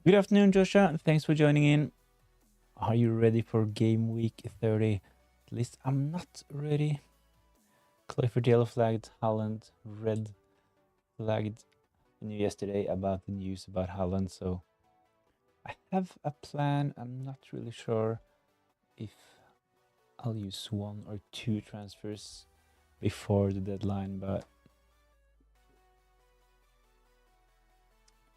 Good afternoon, Joshua. Thanks for joining in. Are you ready for game week 30? At least I'm not ready. Clifford yellow flagged, Haaland red flagged. I knew yesterday about the news about Haaland, so I have a plan. I'm not really sure if I'll use one or two transfers before the deadline, but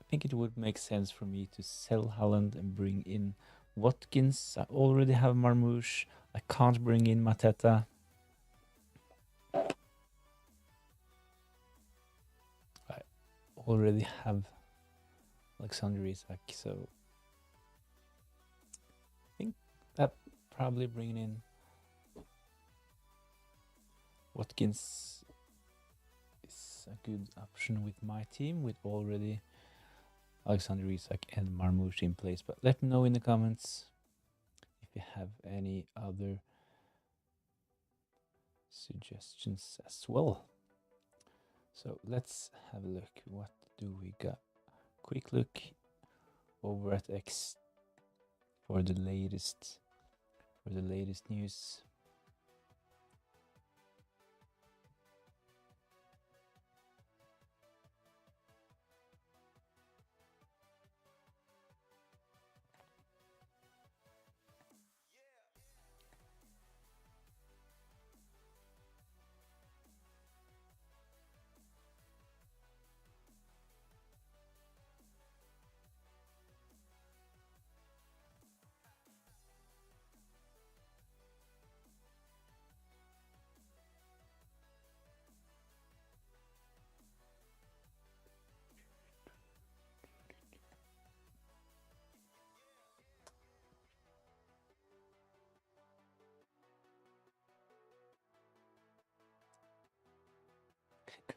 I think it would make sense for me to sell Haaland and bring in Watkins. I already have Marmouche. I can't bring in Mateta. I already have Alexander Isak, so I think that probably bringing in Watkins is a good option with my team, with already Alexander Isak and Marmouche in place. But let me know in the comments if you have any other suggestions as well. So let's have a look. What do we got? Quick look over at X for the latest news.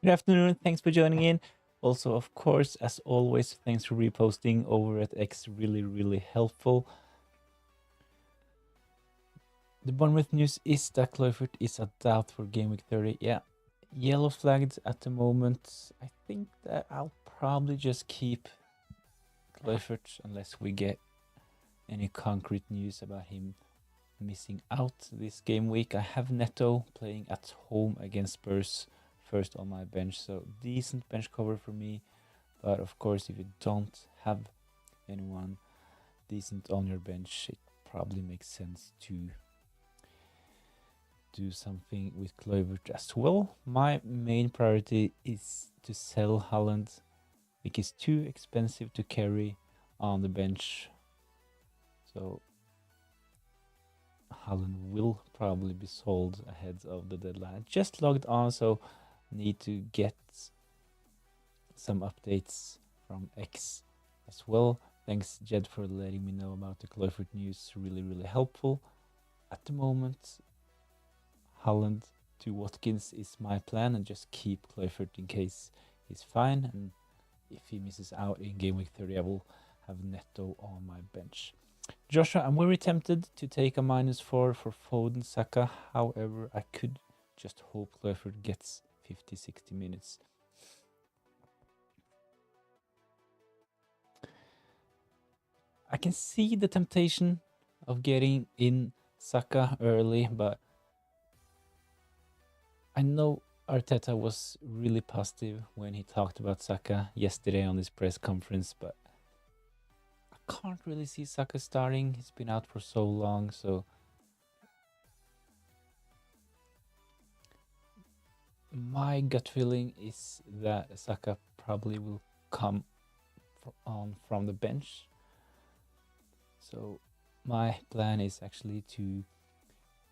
Good afternoon. Thanks for joining in. Also, of course, as always, thanks for reposting over at X. Really helpful. The Bournemouth news is that Cloyford is a doubt for game week 30. Yeah, yellow flagged at the moment. I think that I'll probably just keep Cloyford unless we get any concrete news about him missing out this game week. I have Neto playing at home against Spurs first on my bench, so decent bench cover for me. But of course, if you don't have anyone decent on your bench, it probably makes sense to do something with Kluivert as well. My main priority is to sell Haaland because it's too expensive to carry on the bench. So Haaland will probably be sold ahead of the deadline. Just logged on, so need to get some updates from X as well. Thanks, Jed, for letting me know about the Kluivert news. Really helpful. At the moment, Haaland to Watkins is my plan, and just keep Kluivert in case he's fine. And if he misses out in game week 30, I will have Neto on my bench. Joshua, I'm very tempted to take a -4 for Foden Saka. However, I could just hope Kluivert gets 50-60 minutes. I can see the temptation of getting in Saka early, but I know Arteta was really positive when he talked about Saka yesterday on this press conference, but I can't really see Saka starting. He's been out for so long, so my gut feeling is that Saka probably will come on from the bench. So my plan is actually to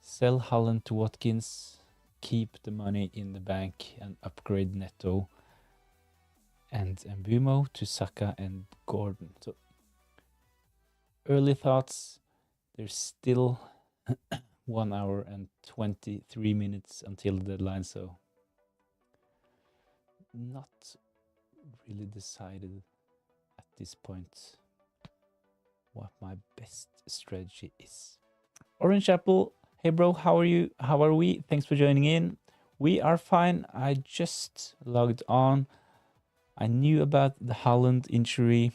sell Haaland to Watkins, keep the money in the bank, and upgrade Neto and Mbumo to Saka and Gordon. So early thoughts, there's still 1 hour and 23 minutes until the deadline, so not really decided at this point what my best strategy is. Orange Apple, hey bro, how are you? How are we? Thanks for joining in. We are fine. I just logged on. I knew about the Haaland injury.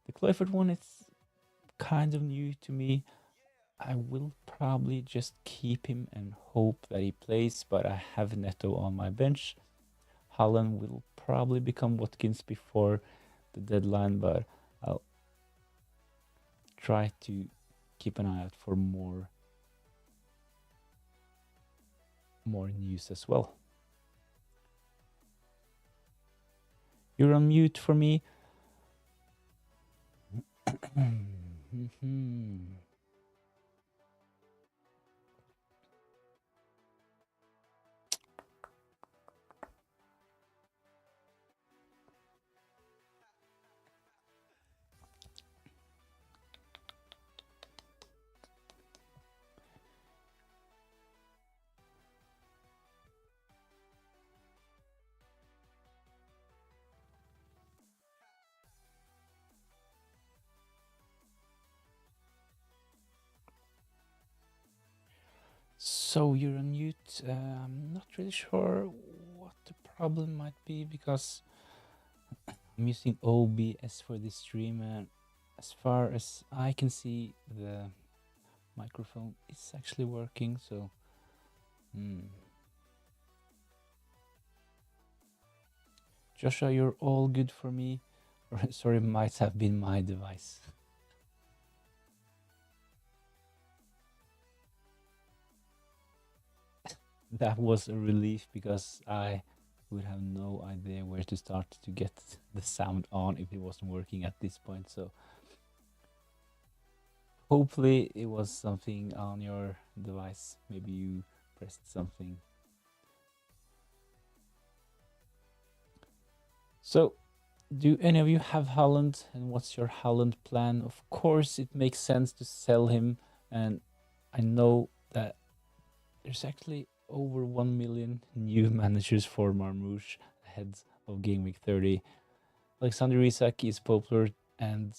The The Clifford one is kind of new to me. I will probably just keep him and hope that he plays, but I have Neto on my bench. Haaland will probably become Watkins before the deadline, but I'll try to keep an eye out for more news as well. You're on mute for me. So you're on mute. I'm not really sure what the problem might be because I'm using OBS for this stream, and as far as I can see, the microphone is actually working. So, Joshua, you're all good for me. Sorry, might have been my device. That was a relief because I would have no idea where to start to get the sound on if it wasn't working at this point. So hopefully it was something on your device. Maybe you pressed something. So do any of you have Haaland, and what's your Haaland plan? Of course it makes sense to sell him, and I know that there's actually over 1 million new managers for Marmoush ahead of game week 30. Alexander Isak is popular, and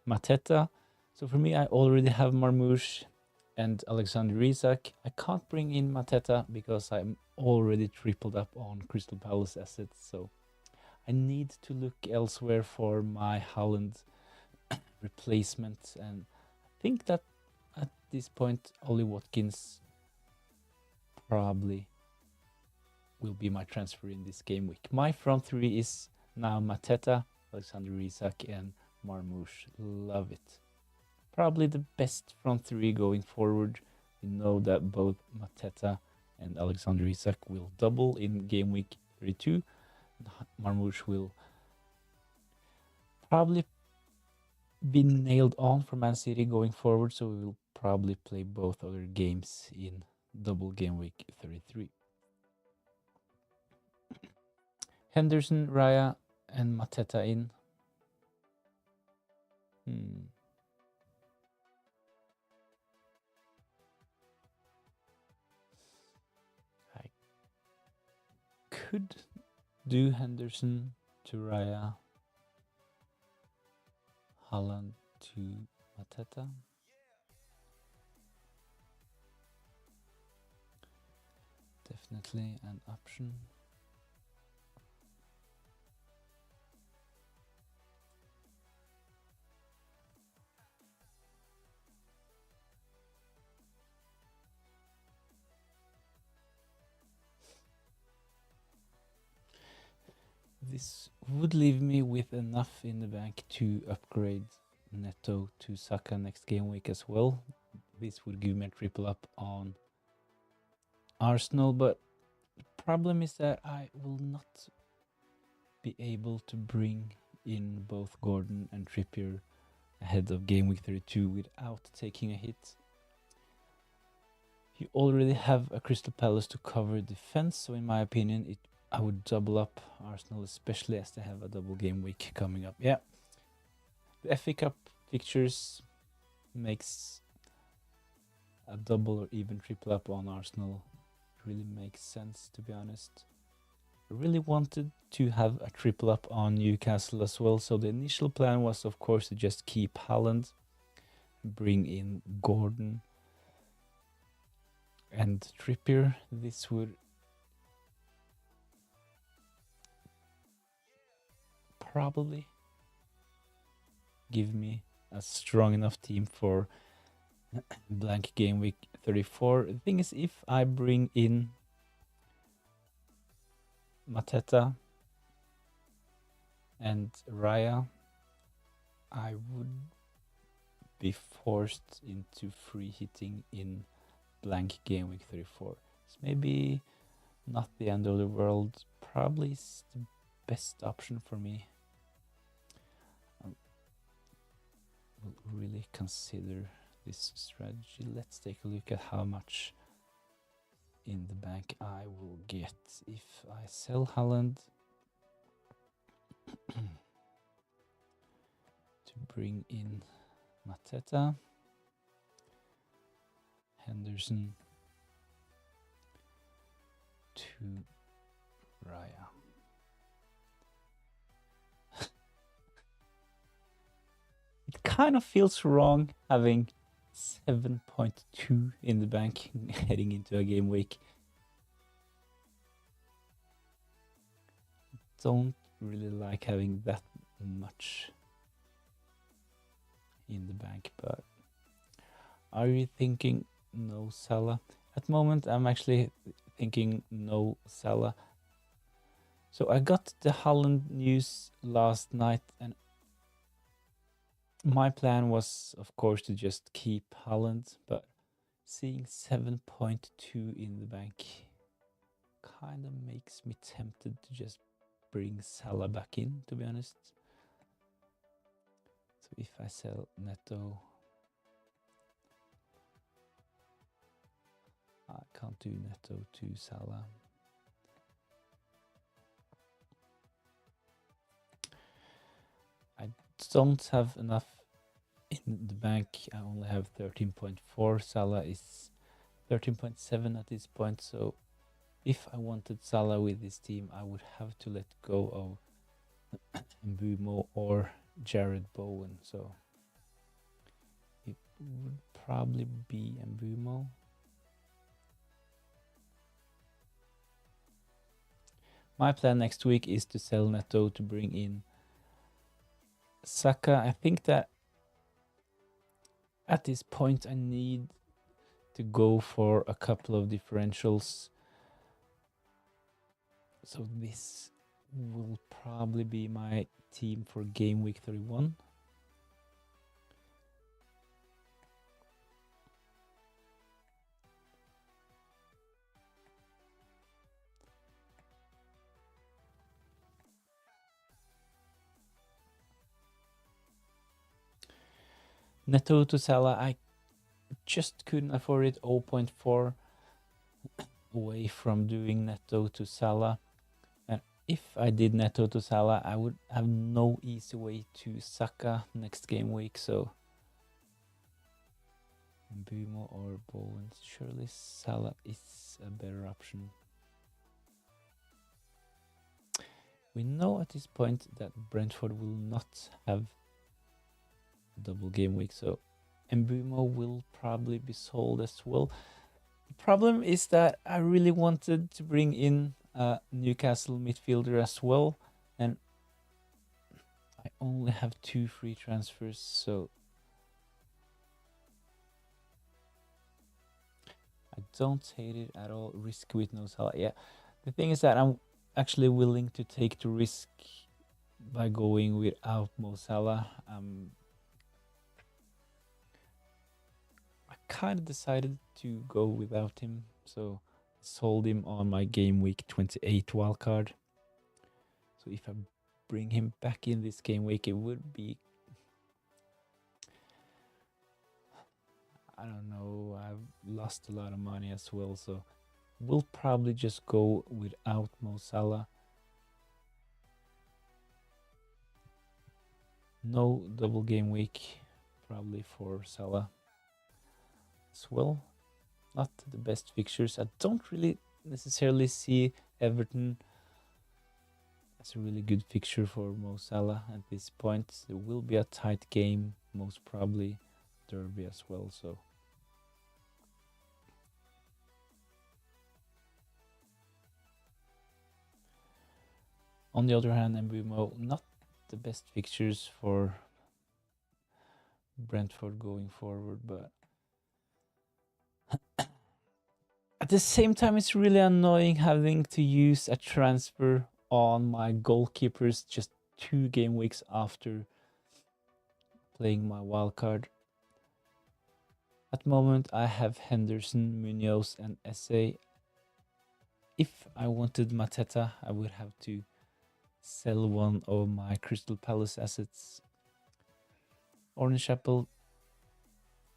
Mateta. So for me, I already have Marmoush and Alexander Isak. I can't bring in Mateta because I'm already tripled up on Crystal Palace assets. So I need to look elsewhere for my Haaland replacement. And I think that at this point, Ollie Watkins probably will be my transfer in this game week. My front three is now Mateta, Alexander Isak, and Marmoush. Love it. Probably the best front three going forward. We know that both Mateta and Alexander Isak will double in game week 32. Marmoush will probably be nailed on for Man City going forward, so we will probably play both other games in double game week 33. Henderson, Raya, and Mateta in. I could do Henderson to Raya, Haaland to Mateta. Definitely an option. This would leave me with enough in the bank to upgrade Neto to Saka next game week as well. This would give me a triple up on Arsenal, but the problem is that I will not be able to bring in both Gordon and Trippier ahead of game week 32 without taking a hit. You already have a Crystal Palace to cover defense, so in my opinion, I would double up Arsenal, especially as they have a double game week coming up. Yeah, the FA Cup fixtures makes a double or even triple up on Arsenal. It really makes sense, to be honest. I really wanted to have a triple up on Newcastle as well, so the initial plan was, of course, to just keep Haaland, bring in Gordon and Trippier. This would probably give me a strong enough team for blank game week 34. The thing is, if I bring in Mateta and Raya, I would be forced into free hitting in blank game week 34. It's maybe not the end of the world. Probably is the best option for me. Will really consider this strategy. Let's take a look at how much in the bank I will get if I sell Haaland to bring in Mateta, Henderson to Raya. It kind of feels wrong having 7.2 in the bank heading into a game week. Don't really like having that much in the bank, but are you thinking no Salah? At the moment, I'm actually thinking no Salah. So I got the Haaland news last night, and my plan was, of course, to just keep Haaland, but seeing 7.2 in the bank kind of makes me tempted to just bring Salah back in, to be honest. So if I sell Neto, I can't do Neto to Salah. I don't have enough in the bank. I only have 13.4. Salah is 13.7 at this point. So if I wanted Salah with this team, I would have to let go of Mbumo or Jared Bowen. So it would probably be Mbumo. My plan next week is to sell Neto to bring in Saka. I think that at this point I need to go for a couple of differentials. So this will probably be my team for game week 31. Neto to Salah, I just couldn't afford it. 0.4 away from doing Neto to Salah. And if I did Neto to Salah, I would have no easy way to Saka next game week. So Mbumo or Bowen, surely Salah is a better option. We know at this point that Brentford will not have a double game week, so Mbumo will probably be sold as well. The problem is that I really wanted to bring in a Newcastle midfielder as well, and I only have 2 free transfers, so I don't hate it at all. Risk with no Salah. Yeah, the thing is that I'm actually willing to take the risk by going without Mo Salah. I kind of decided to go without him, so I sold him on my game week 28 wildcard. So if I bring him back in this game week, it would be, I don't know, I've lost a lot of money as well, so we'll probably just go without Mo Salah. No double game week, probably for Salah as well. Not the best fixtures. I don't really necessarily see Everton as a really good fixture for Mo Salah at this point. There will be a tight game, most probably derby as well. So on the other hand, Mbumo, not the best fixtures for Brentford going forward, but at the same time, it's really annoying having to use a transfer on my goalkeepers just 2 game weeks after playing my wildcard. At the moment, I have Henderson, Munoz, and Esse. If I wanted Mateta, I would have to sell one of my Crystal Palace assets. Orange Apple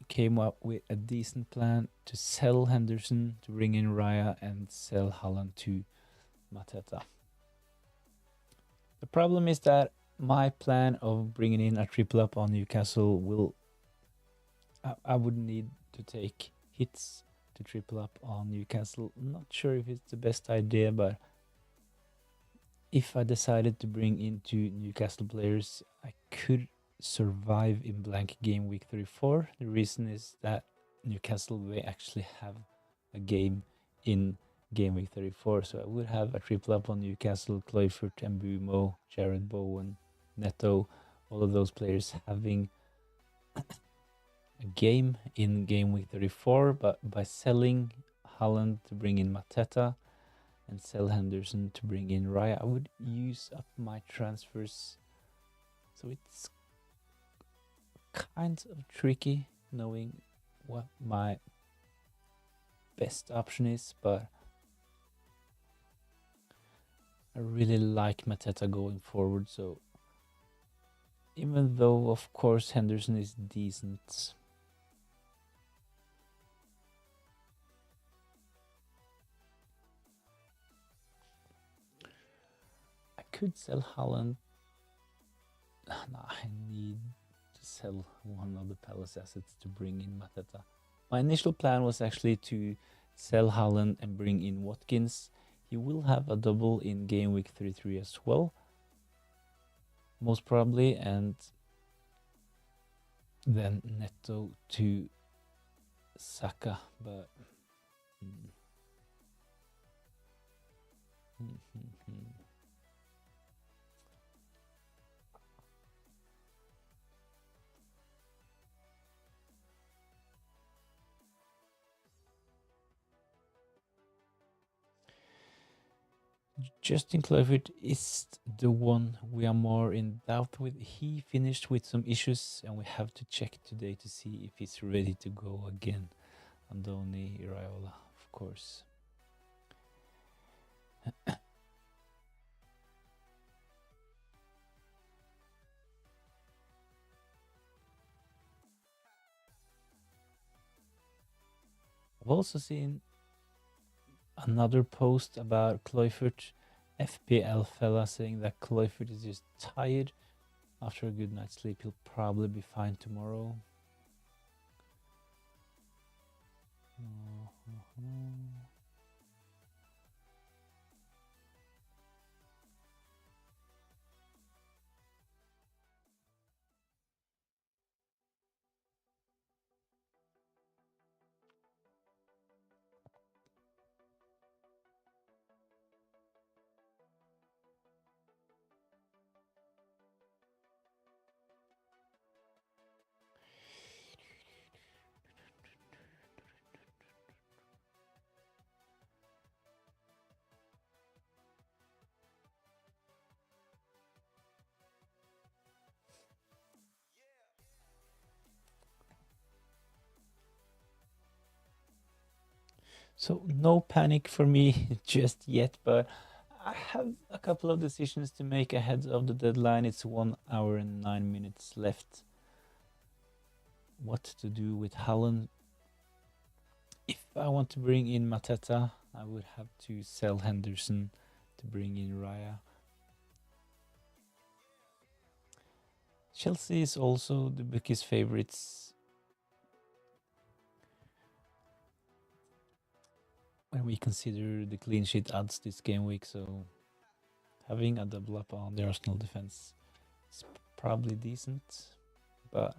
came up with a decent plan to sell Henderson, to bring in Raya, and sell Haaland to Mateta. The problem is that my plan of bringing in a triple up on Newcastle will... I would need to take hits to triple up on Newcastle. I'm not sure if it's the best idea, but if I decided to bring in 2 Newcastle players, I could survive in blank game week 34. The reason is that Newcastle will actually have a game in game week 34, so I would have a triple up on Newcastle, Kluivert, Mbumo, Jared Bowen, Neto, all of those players having a game in game week 34, but by selling Haaland to bring in Mateta and sell Henderson to bring in Raya, I would use up my transfers. So it's kind of tricky knowing what my best option is, but I really like Mateta going forward. So even though of course Henderson is decent, I could sell Haaland. No, I need to sell one of the Palace assets to bring in Mateta. My initial plan was actually to sell Haaland and bring in Watkins. He will have a double in game week 33 as well, most probably, and then Neto to Saka, but Justin Kluivert is the one we are more in doubt with. He finished with some issues, and we have to check today to see if he's ready to go again. Andoni Iraola, of course. I've also seen another post about Kluivert, FPL fella, saying that Kluivert is just tired. After a good night's sleep, he'll probably be fine tomorrow. So no panic for me just yet, but I have a couple of decisions to make ahead of the deadline. It's 1 hour and 9 minutes left. What to do with Haaland? If I want to bring in Mateta, I would have to sell Henderson to bring in Raya. Chelsea is also the bookies' favorites when we consider the clean sheet odds this game week, so having a double up on the Arsenal defense is probably decent, but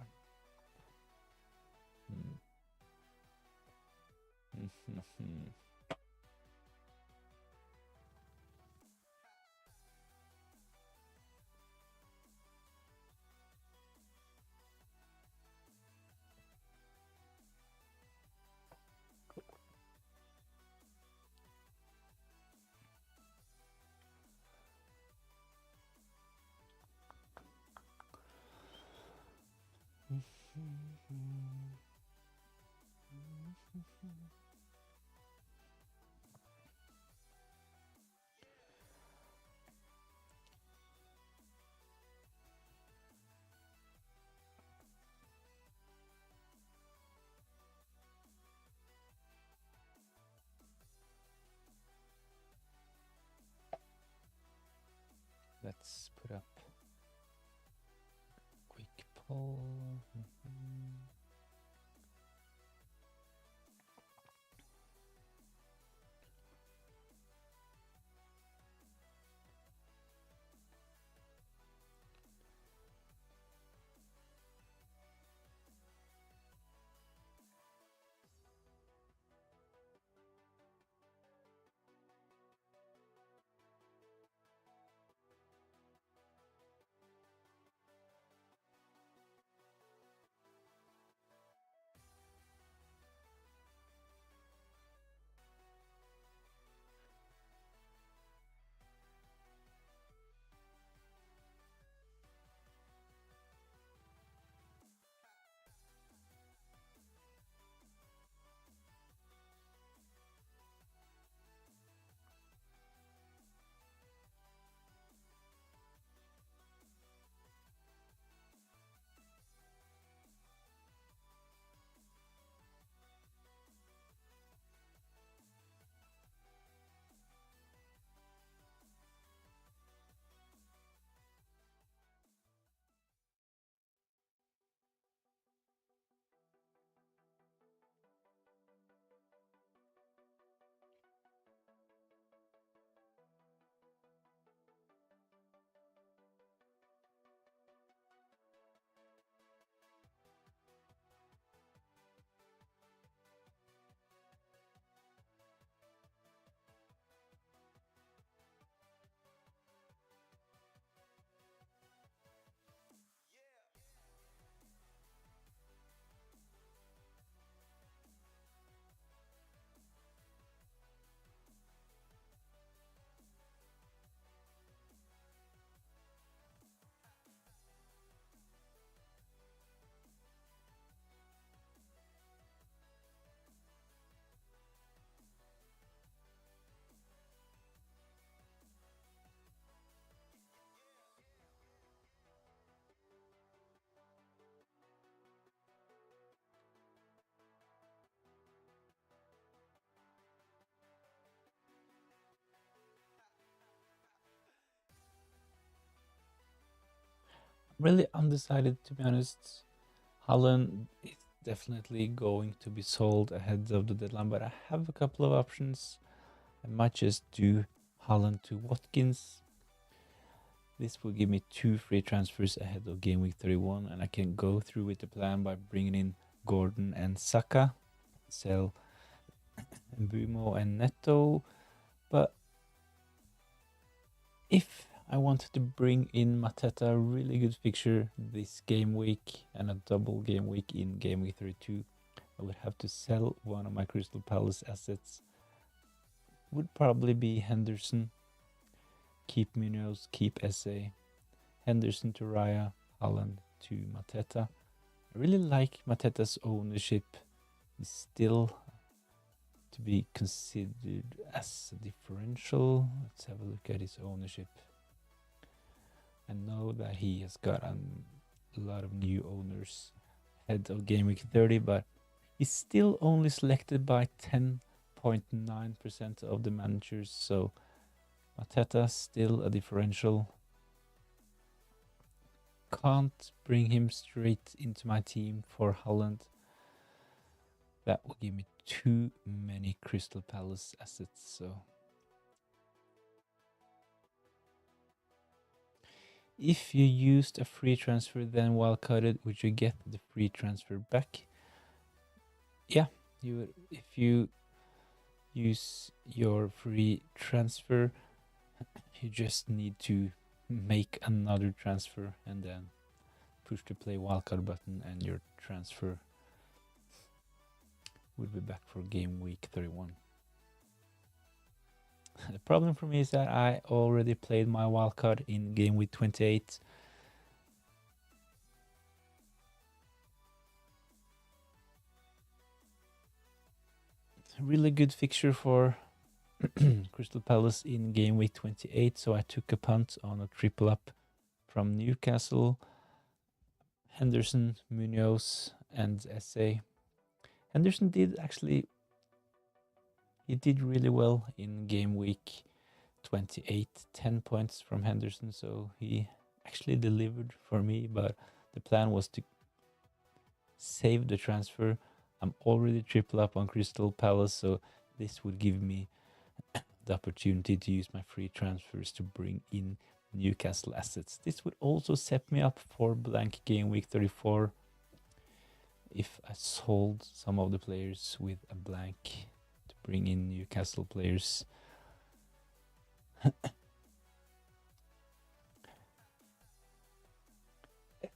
Let's put up quick poll. Really undecided, to be honest. Haaland is definitely going to be sold ahead of the deadline, but I have a couple of options. I might just do Haaland to Watkins. This will give me 2 free transfers ahead of game week 31, and I can go through with the plan by bringing in Gordon and Saka, sell Mbumo and Neto. But if I wanted to bring in Mateta, a really good fixture this game week and a double game week in game week 32, I would have to sell one of my Crystal Palace assets. Would probably be Henderson. Keep Munoz, keep SA. Henderson to Raya, Haaland to Mateta. I really like Mateta's ownership. It's still to be considered as a differential. Let's have a look at his ownership. I know that he has got a lot of new owners ahead of game week 30, but he's still only selected by 10.9% of the managers, so Mateta still a differential. Can't bring him straight into my team for Haaland. That will give me too many Crystal Palace assets, so if you used a free transfer then wildcarded, would you get the free transfer back? Yeah, you would. If you use your free transfer, you just need to make another transfer and then push the play wildcard button and your transfer would be back for game week 31. The problem for me is that I already played my wildcard in game week 28. really good fixture for Crystal Palace in game week 28, so I took a punt on a triple up from Newcastle, Henderson, Munoz, and SA. Henderson did actually, he did really well in game week 28, 10 points from Henderson, so he actually delivered for me, but the plan was to save the transfer. I'm already triple up on Crystal Palace, so this would give me the opportunity to use my free transfers to bring in Newcastle assets. This would also set me up for blank game week 34 if I sold some of the players with a blank to bring in Newcastle players.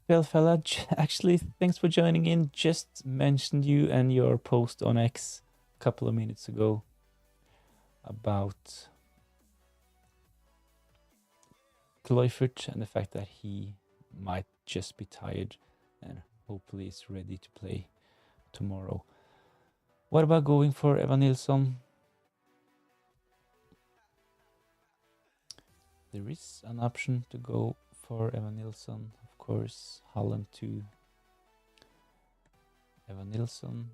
Well, fella, actually, thanks for joining in. Just mentioned you and your post on X a couple of minutes ago about Kluivert and the fact that he might just be tired and hopefully is ready to play tomorrow. What about going for Evan Nilsson? There is an option to go for Evan Nilsson, of course. Haaland to Evan Nilsson.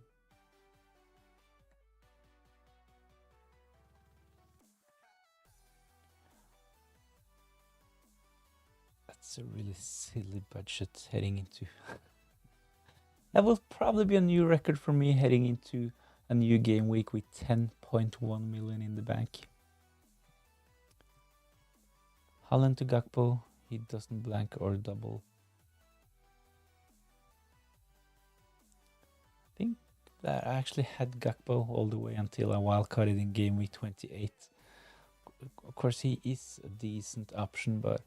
That's a really silly budget heading into. That will probably be a new record for me heading into a new game week with 10.1 million in the bank. Haaland to Gakpo, he doesn't blank or double. I think that I actually had Gakpo all the way until I wildcarded in game week 28. Of course, he is a decent option, but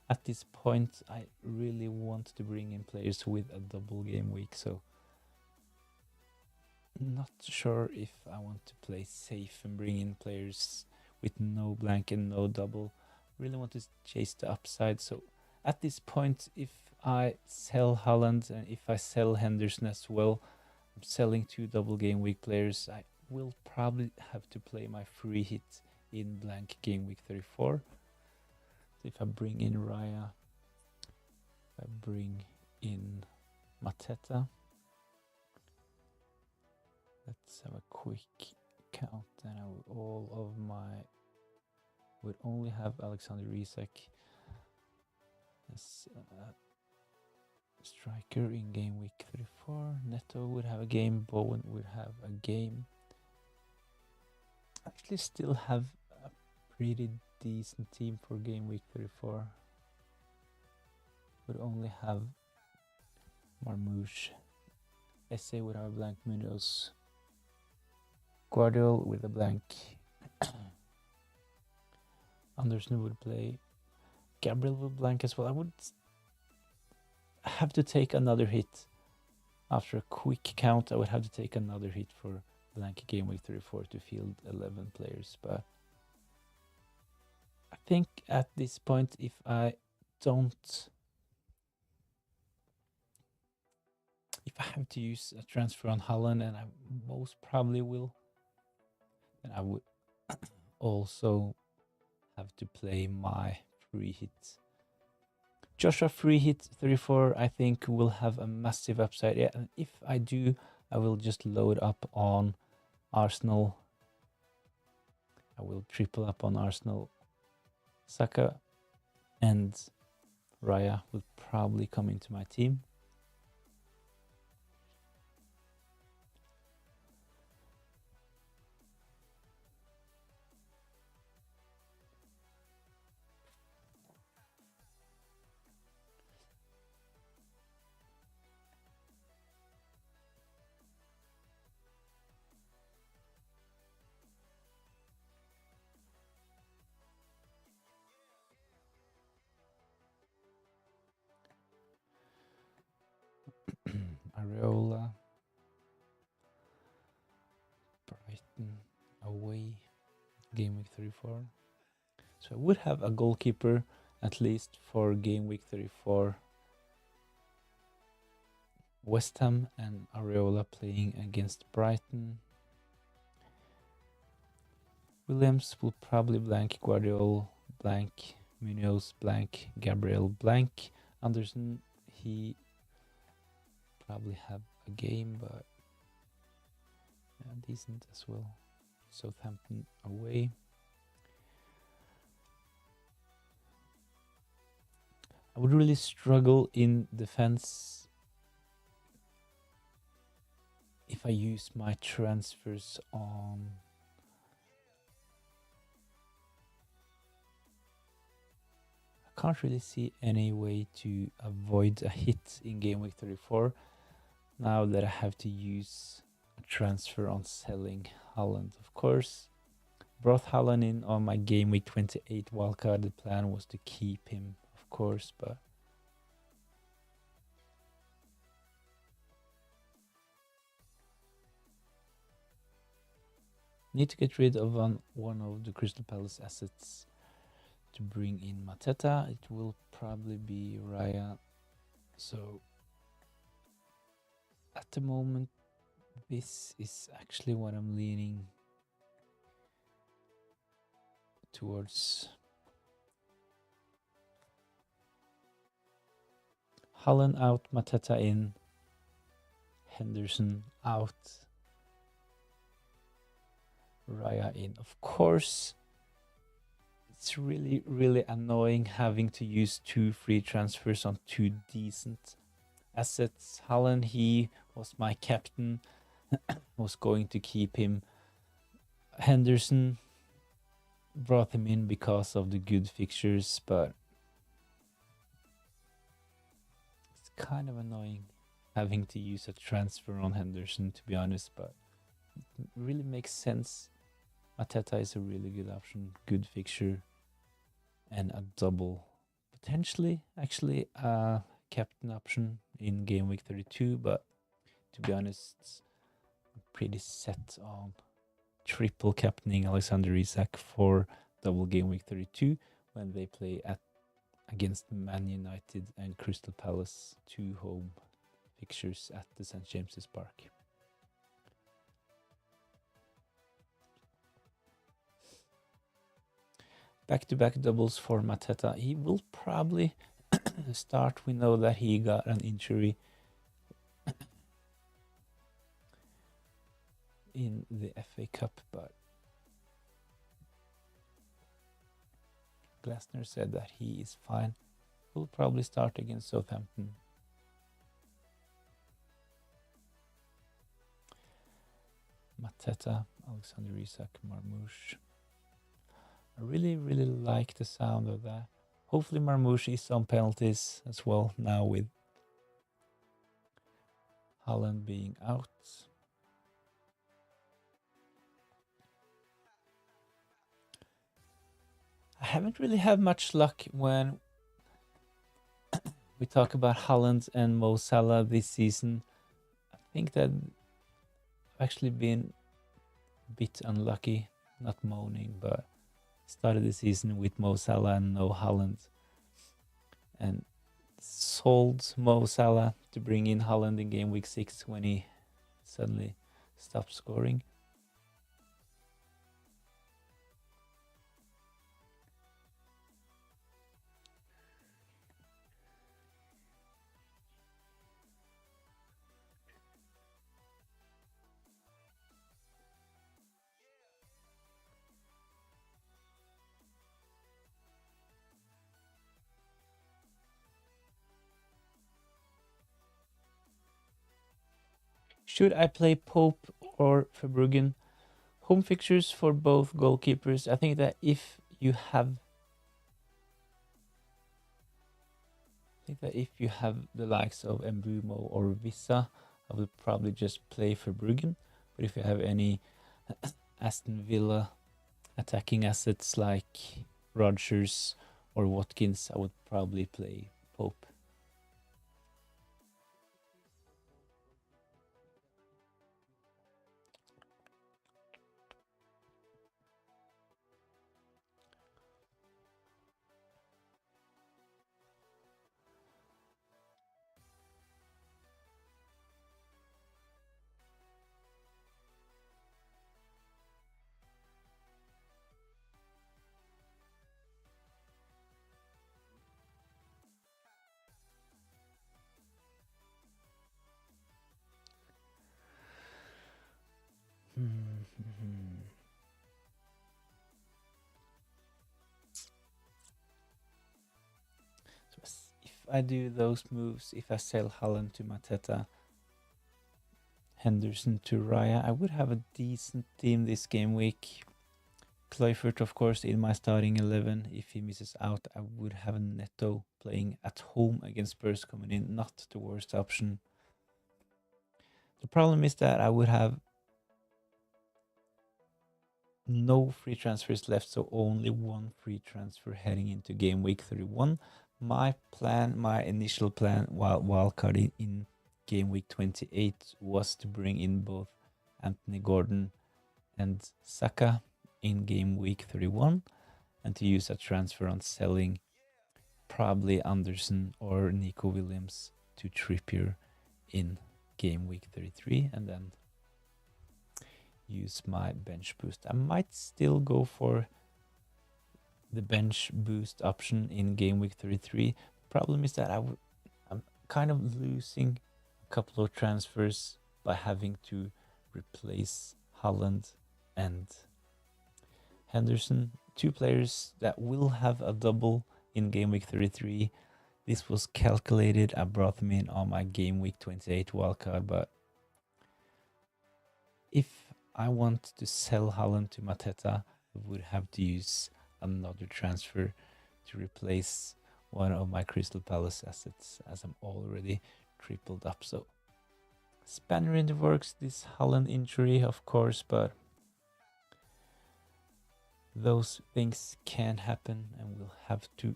at this point, I really want to bring in players with a double game week, so not sure if I want to play safe and bring in players with no blank and no double. Really want to chase the upside, so at this point, if I sell Haaland and if I sell Henderson as well, I'm selling 2 double game week players. I will probably have to play my free hit in blank game week 34. So if I bring in Raya, if I bring in Mateta, let's have a quick count, and I will all of my would only have Alexander Isak as striker in game week 34. Neto would have a game, Bowen would have a game. I actually still have a pretty decent team for game week 34. Would only have Marmouche. SA would have a blank, Munoz. Guardiol with a blank. Anderson would play. Gabriel would blank as well. I would have to take another hit. After a quick count, I would have to take another hit for blank game week 34 to field 11 players. But I think at this point, if I have to use a transfer on Haaland, and I most probably will, then I would also have to play my free hit. Joshua free hit 34, I think will have a massive upside. Yeah, and if I do, I will just load up on Arsenal. I will triple up on Arsenal. Saka and Raya will probably come into my team. Areola, Brighton away, game week 34. So I would have a goalkeeper at least for game week 34. West Ham and Areola playing against Brighton. Williams will probably blank, Guardiola blank, Munoz blank, Gabriel blank. Anderson, he probably have a game, but yeah, decent as well. Southampton away. I would really struggle in defense if I use my transfers on I can't really see any way to avoid a hit in game week 34 now that I have to use a transfer on selling Haaland. Of course, brought Haaland in on my game week 28 wildcard. The plan was to keep him, of course, but need to get rid of one of the Crystal Palace assets to bring in Mateta. It will probably be Raya. So at the moment, this is actually what I'm leaning towards. Haaland out, Mateta in, Henderson out, Raya in. Of course, it's really, really annoying having to use 2 free transfers on 2 decent assets. Haaland, he was my captain, was going to keep him. Henderson, brought him in because of the good fixtures, but it's kind of annoying having to use a transfer on Henderson, to be honest, but it really makes sense. Mateta is a really good option, good fixture, and a double. Potentially, actually, a captain option in game week 32, but to be honest, I'm pretty set on triple captaining Alexander Isak for double game week 32 when they play against Man United and Crystal Palace, 2 home fixtures at the St. James's Park. Back-to-back doubles for Mateta. He will probably start. We know that he got an injury in the FA Cup, but Glasner said that he is fine. Will probably start against Southampton. Mateta, Alexander Isak, Marmoush. I really, really like the sound of that. Hopefully Marmoush is on penalties as well now with Haaland being out. I haven't really had much luck when we talk about Haaland and Mo Salah this season. I think that I've actually been a bit unlucky, not moaning, but started the season with Mo Salah and no Haaland. And sold Mo Salah to bring in Haaland in game week 6 when he suddenly stopped scoring. Should I play Pope or Verbruggen? Home fixtures for both goalkeepers. I think that if you have the likes of Mbumo or Vissa, I would probably just play Verbruggen. But if you have any Aston Villa attacking assets like Rodgers or Watkins, I would probably play Pope. So if I do those moves, if I sell Haaland to Mateta, Henderson to Raya, I would have a decent team this game week. Kluivert, of course, in my starting 11. If he misses out, I would have Neto playing at home against Spurs coming in, not the worst option. The problem is that I would have no free transfers left, so only one free transfer heading into game week 31. My initial plan while wildcarding in game week 28 was to bring in both Anthony Gordon and Saka in game week 31 and to use a transfer on selling probably Anderson or Nico Williams to Trippier in game week 33 and then use my bench boost. I might still go for the bench boost option in game week 33. Problem is that I'm kind of losing a couple of transfers by having to replace Haaland and Henderson, two players that will have a double in game week 33. This was calculated. I brought them in on my game week 28 wildcard, but if I want to sell Haaland to Mateta, I would have to use another transfer to replace one of my Crystal Palace assets as I'm already tripled up. So spanner in the works, this Haaland injury, of course, but those things can happen and we'll have to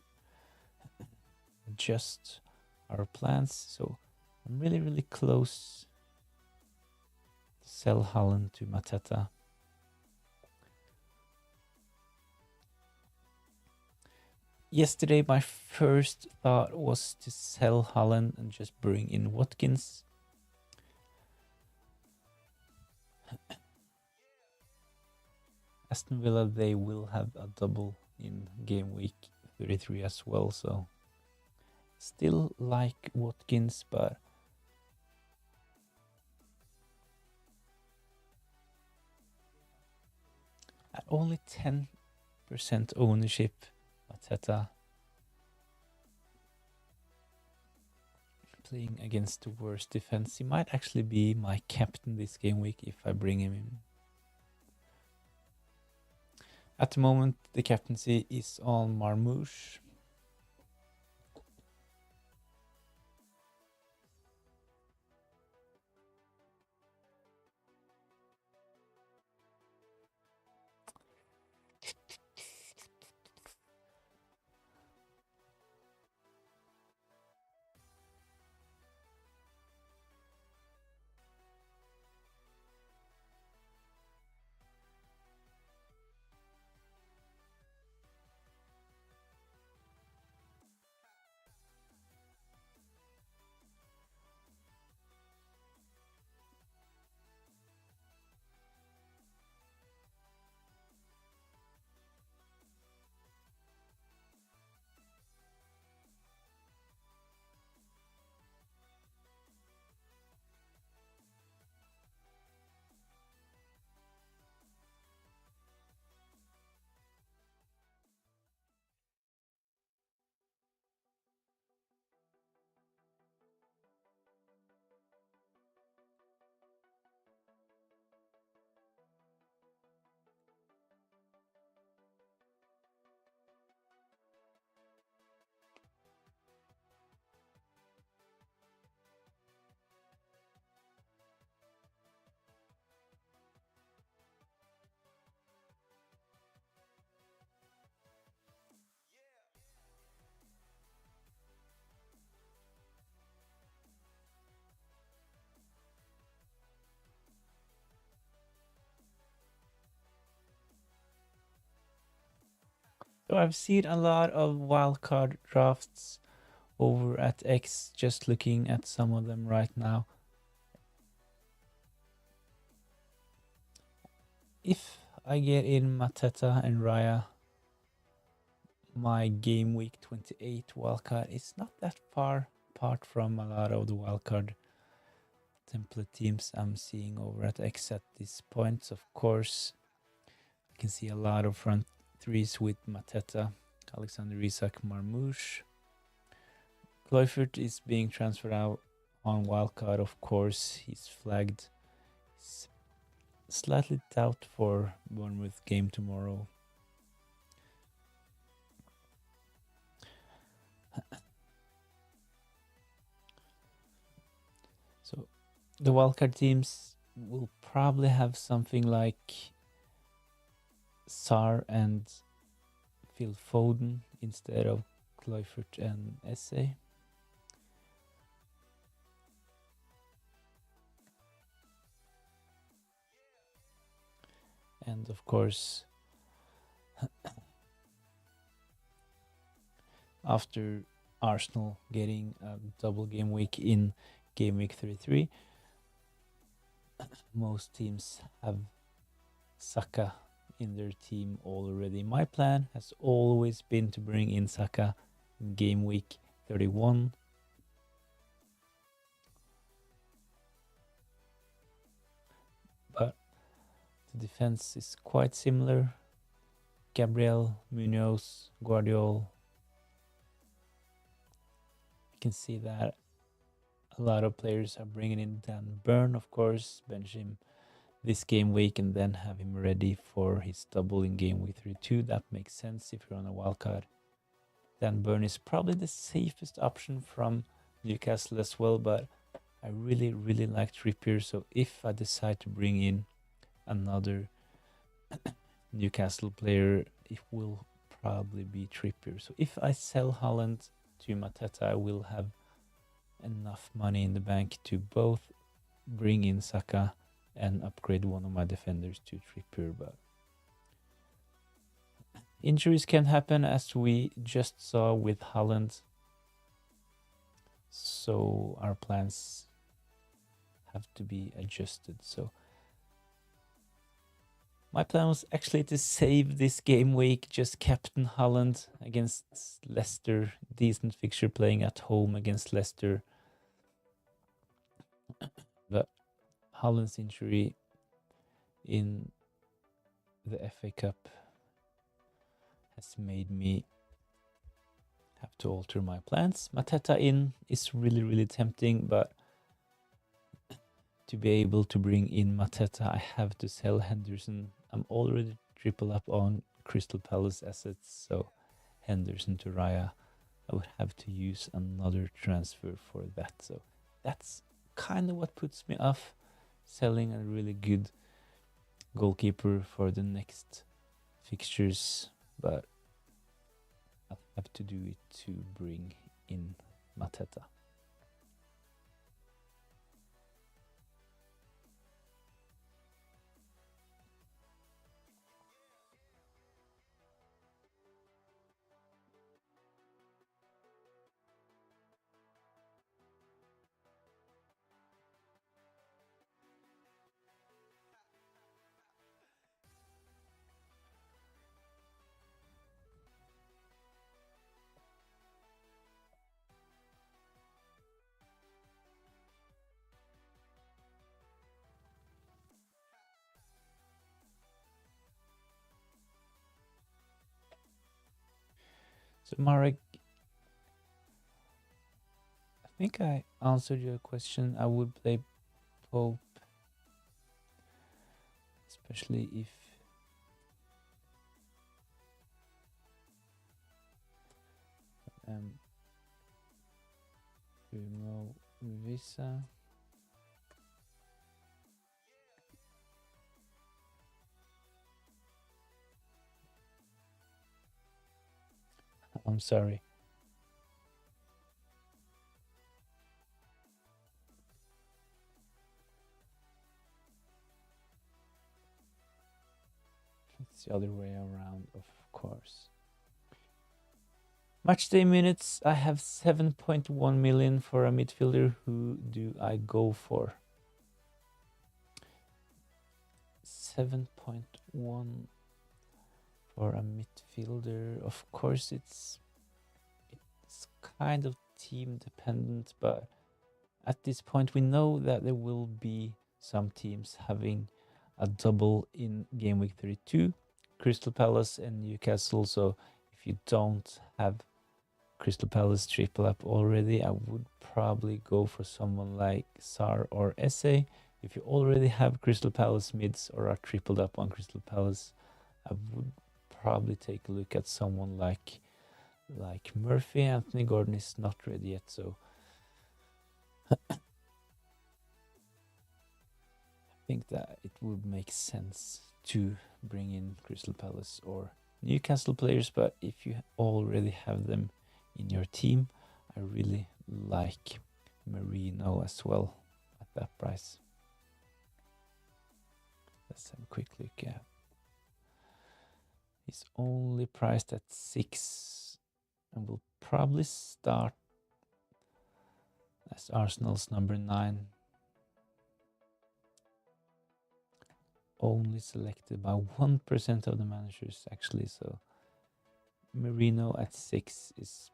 adjust our plans. So I'm really close to sell Haaland to Mateta. Yesterday, my first thought was to sell Haaland and just bring in Watkins. Aston Villa, they will have a double in game week 33 as well, so still like Watkins, but at only 10% ownership, Mateta playing against the worst defense. He might actually be my captain this game week if I bring him in. At the moment, the captaincy is on Marmoush. So I've seen a lot of wildcard drafts over at X, just looking at some of them right now. If I get in Mateta and Raya, my game week 28 wildcard is not that far apart from a lot of the wildcard template teams I'm seeing over at X at this point. Of course, I can see a lot of front threes with Mateta, Alexander Isak, Marmouche. Kluivert is being transferred out on wildcard, of course. He's flagged. He's slightly doubt for Bournemouth game tomorrow. So the wildcard teams will probably have something like Sar and Phil Foden instead of Kluivert and Esse. And of course, after Arsenal getting a double game week in game week 33, most teams have Saka in their team already. My plan has always been to bring in Saka in game week 31. But the defense is quite similar. Gabriel, Munoz, Guardiol. You can see that a lot of players are bringing in Dan Burn, of course, bench him this game week and then have him ready for his double in game week 32. That makes sense if you're on a wildcard. Dan Burn is probably the safest option from Newcastle as well, but I really like Trippier. So if I decide to bring in another Newcastle player, it will probably be Trippier. So if I sell Haaland to Mateta, I will have enough money in the bank to both bring in Saka and upgrade one of my defenders to Trippier. But injuries can happen, as we just saw with Haaland. So our plans have to be adjusted. So my plan was actually to save this game week, just captain Haaland against Leicester. Decent fixture playing at home against Leicester. But Haaland's injury in the FA Cup has made me have to alter my plans. Mateta in is really tempting, but to be able to bring in Mateta, I have to sell Henderson. I'm already triple up on Crystal Palace assets, so Henderson to Raya, I would have to use another transfer for that. So that's kind of what puts me off selling a really good goalkeeper for the next fixtures, but I'll have to do it to bring in Mateta. So Marek, I think I answered your question. I would play Pope, especially if remove Visa. I'm sorry. It's the other way around, of course. Matchday minutes, I have 7.1 million for a midfielder. Who do I go for? 7.1 for a midfielder. Of course, it's kind of team dependent, but At this point, we know that there will be some teams having a double in game week 32, Crystal Palace and Newcastle. So if you don't have Crystal Palace triple up already, I would probably go for someone like Sar or SA. If you already have Crystal Palace mids or are tripled up on Crystal Palace, I would probably take a look at someone like Murphy. Anthony Gordon is not ready yet, so I think that it would make sense to bring in Crystal Palace or Newcastle players. But if you already have them in your team, I really like Merino as well at that price. Let's have a quick look. Yeah, he's only priced at 6 and will probably start as Arsenal's number 9. Only selected by 1% of the managers actually, so Merino at 6 is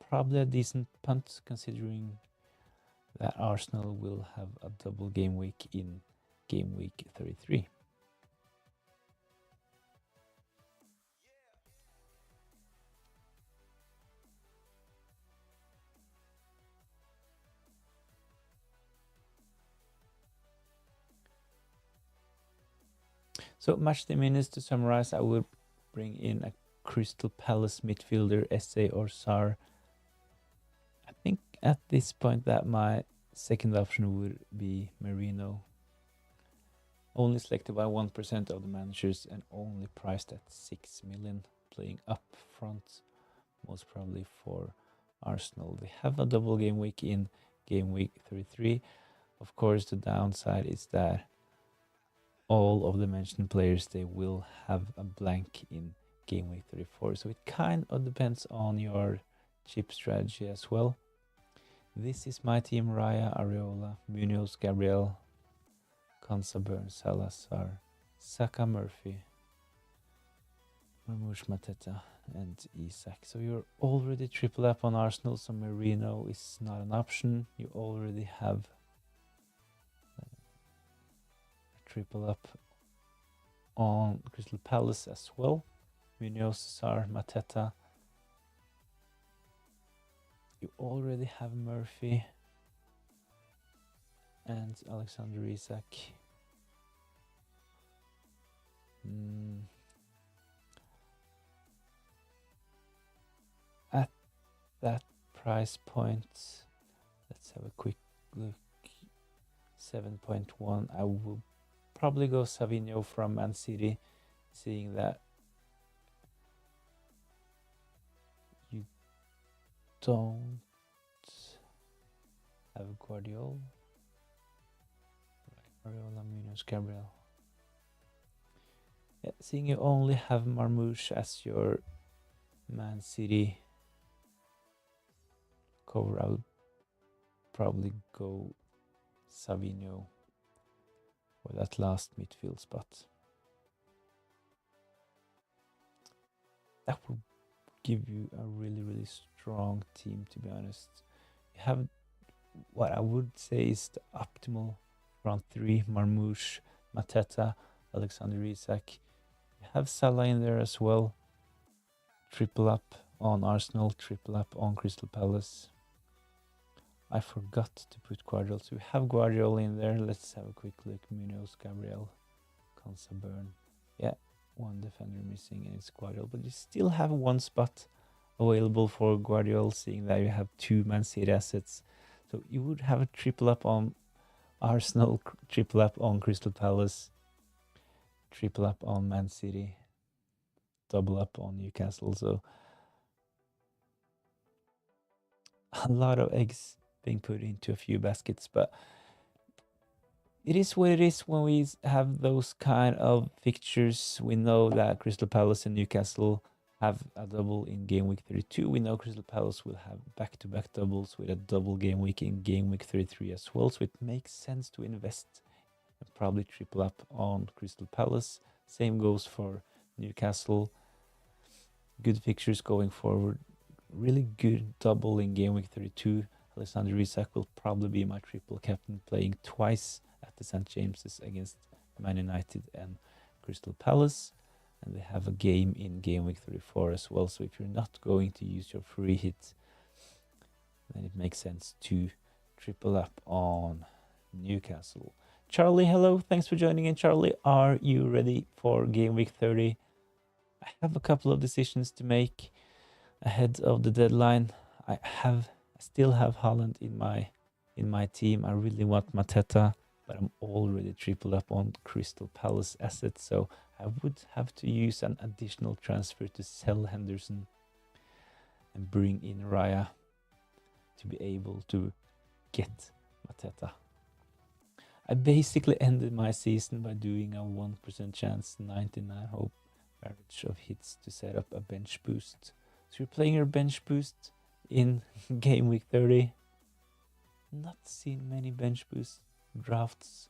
probably a decent punt considering that Arsenal will have a double game week in game week 33. So match the minutes to summarize, I would bring in a Crystal Palace midfielder, SA or Sar. I think at this point that my second option would be Merino. Only selected by 1% of the managers and only priced at 6 million, playing up front, most probably for Arsenal. They have a double game week in game week 33. Of course, the downside is that all of the mentioned players, they will have a blank in game week 34. So it kind of depends on your chip strategy as well. This is my team: Raya, Areola, Munoz, Gabriel, Konsa, Burns, Salazar, Saka, Murphy, Marmoush, Mateta, and Isak. So you're already triple up on Arsenal, so Merino is not an option. You already have triple up on Crystal Palace as well. Munoz, Sar, Mateta. You already have Murphy and Alexander Isak. At that price point, let's have a quick look. 7.1. I will probably go Savinho from Man City, seeing that you don't have Guardiola. Areola, Munoz, Gabriel. Yeah, seeing you only have Marmoush as your Man City cover, I would probably go Savinho for that last midfield spot. That will give you a really strong team, to be honest. You have what I would say is the optimal front three: Marmoush, Mateta, Alexander Isak. You have Salah in there as well. Triple up on Arsenal, triple up on Crystal Palace. I forgot to put Guardiola, so we have Guardiola in there. Let's have a quick look. Munoz, Gabriel, Konsa, Burn. Yeah, one defender missing and it's Guardiola, but you still have one spot available for Guardiola, seeing that you have 2 Man City assets. So you would have a triple up on Arsenal, triple up on Crystal Palace, triple up on Man City, double up on Newcastle. So a lot of eggs being put into a few baskets, but it is what it is when we have those kind of fixtures. We know that Crystal Palace and Newcastle have a double in game week 32. We know Crystal Palace will have back-to-back doubles with a double game week in game week 33 as well. So it makes sense to invest and probably triple up on Crystal Palace. Same goes for Newcastle. Good fixtures going forward. Really good double in game week 32. Alexander Isak will probably be my triple captain, playing twice at the St. James's against Man United and Crystal Palace. And they have a game in game week 34 as well. So if you're not going to use your free hit, then it makes sense to triple up on Newcastle. Charlie, hello. Thanks for joining in, Charlie. Are you ready for game week 30? I have a couple of decisions to make ahead of the deadline. I still have Haaland in my team. I really want Mateta, but I'm already tripled up on Crystal Palace assets, so I would have to use an additional transfer to sell Henderson and bring in Raya to be able to get Mateta. I basically ended my season by doing a 1% chance, 99 hope average of hits to set up a bench boost. So you're playing your bench boost in game week 30. Not seen many bench boost drafts.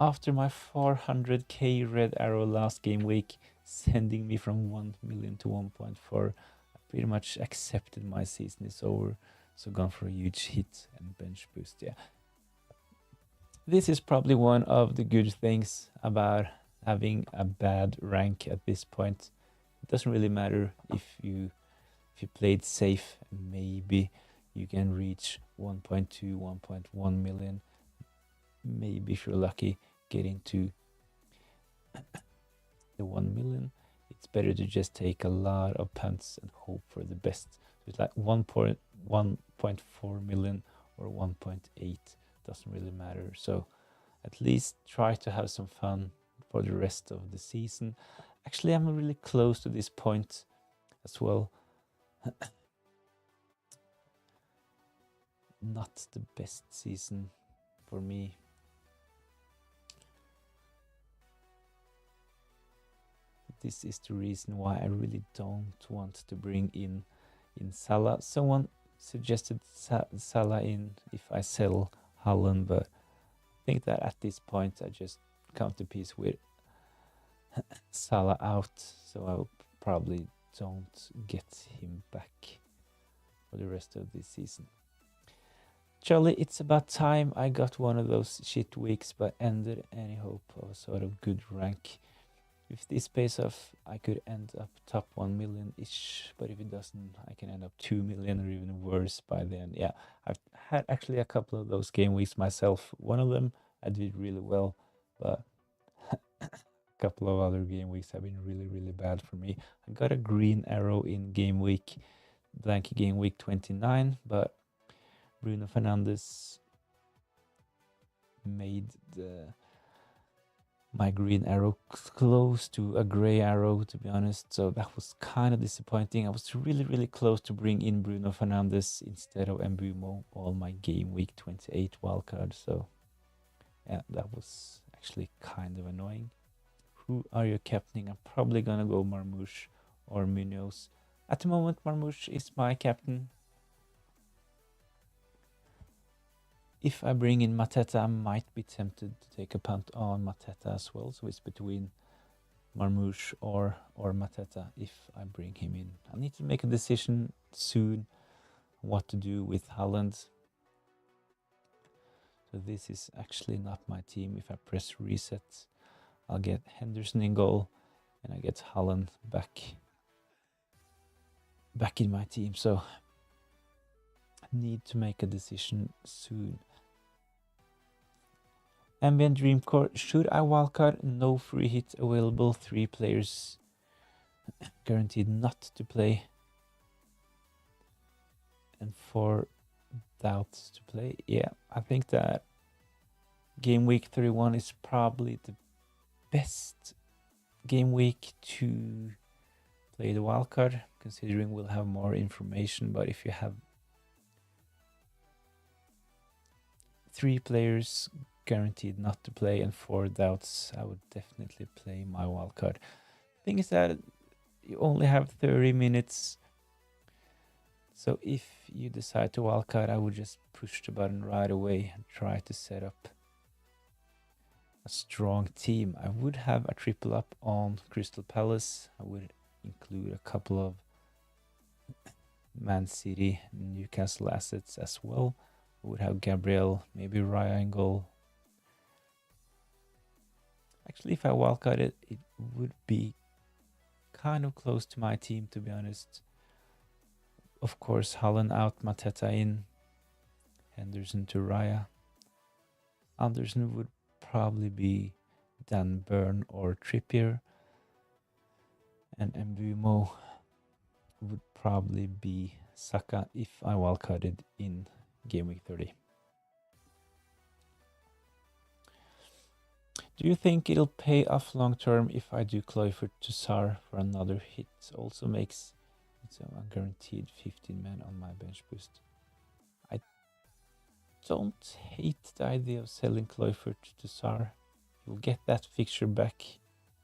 After my 400k red arrow last game week, sending me from 1 million to 1.4, I pretty much accepted my season is over. So gone for a huge hit and bench boost. Yeah, this is probably one of the good things about having a bad rank at this point. It doesn't really matter if you played safe. Maybe you can reach 1.2, 1.1 million. Maybe if you're lucky, get into the 1 million. It's better to just take a lot of punts and hope for the best. So it's like 1.4 million or 1.8, doesn't really matter. So at least try to have some fun for the rest of the season. Actually, I'm really close to this point as well. Not the best season for me. This is the reason why I really don't want to bring in Salah. Someone suggested Salah in if I sell Haaland, but I think that at this point I just come to peace with Salah out, so I probably don't get him back for the rest of this season. Charlie, it's about time I got one of those shit weeks, but ended any hope of a sort of good rank. If this pays off, I could end up top 1 million-ish, but if it doesn't, I can end up 2 million or even worse by then. Yeah, I've had actually a couple of those game weeks myself. One of them I did really well, but a couple of other game weeks have been really, really bad for me. I got a green arrow in game week, blank game week 29, but Bruno Fernandes made my green arrow close to a gray arrow, to be honest, so that was kind of disappointing. I was really, really close to bring in Bruno Fernandes instead of Mbumo all my game week 28 wildcard, so yeah, that was actually kind of annoying. Who are you captaining? I'm probably gonna go Marmoush or Munoz. At the moment, Marmoush is my captain. If I bring in Mateta, I might be tempted to take a punt on Mateta as well. So it's between Marmoush or Mateta if I bring him in. I need to make a decision soon what to do with Haaland. So this is actually not my team. If I press reset, I'll get Henderson in goal and I get Haaland back in my team. So I need to make a decision soon. Ambient Dreamcore, should I wildcard? No free hit available. 3 players guaranteed not to play. And 4 doubts to play. Yeah, I think that game week 31 is probably the best game week to play the wildcard, considering we'll have more information. But if you have 3 players guaranteed not to play and 4 doubts, I would definitely play my wildcard. Thing is that you only have 30 minutes, so if you decide to wildcard, I would just push the button right away and try to set up a strong team. I would have a triple up on Crystal Palace. I would include a couple of Man City, Newcastle assets as well. I would have Gabriel, maybe Raya in goal. Actually, if I wildcard it, it would be kind of close to my team, to be honest. Of course, Haaland out, Mateta in, Henderson to Raya. Anderson would probably be Dan Burn or Trippier. And Mbumo would probably be Saka if I wildcarded in game week 30. Do you think it'll pay off long term if I do Kluivert to Sar for another hit? Also makes it so I'm guaranteed 15 men on my bench boost. I don't hate the idea of selling Kluivert to Sar. You'll get that fixture back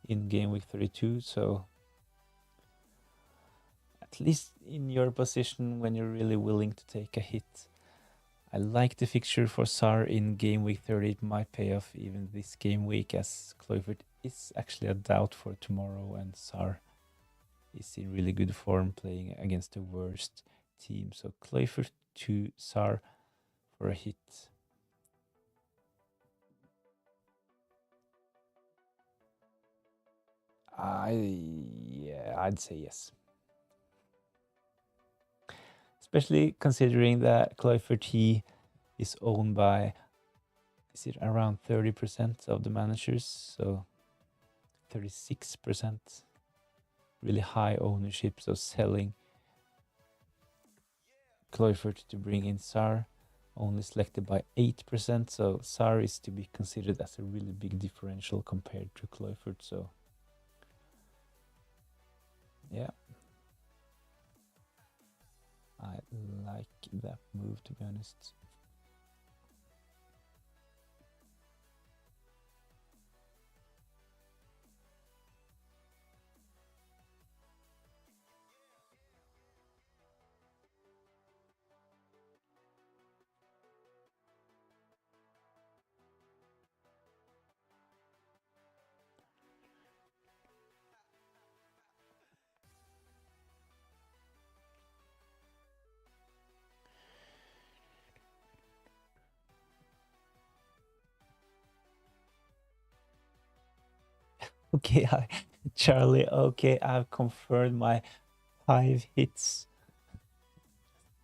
in game week 32, so at least in your position when you're really willing to take a hit. I like the fixture for Sar in game week 30. It might pay off even this game week, as Kluivert is actually a doubt for tomorrow, and Sar is in really good form playing against the worst team. So Kluivert to Sar for a hit. I'd say yes. Especially considering that Kluivert, he is owned by, is it around 30% of the managers? So 36%. Really high ownership. So selling Kluivert to bring in Sar, only selected by 8%. So Sar is to be considered as a really big differential compared to Kluivert. So yeah, I like that move, to be honest. Okay, Charlie, okay, I've confirmed my 5 hits.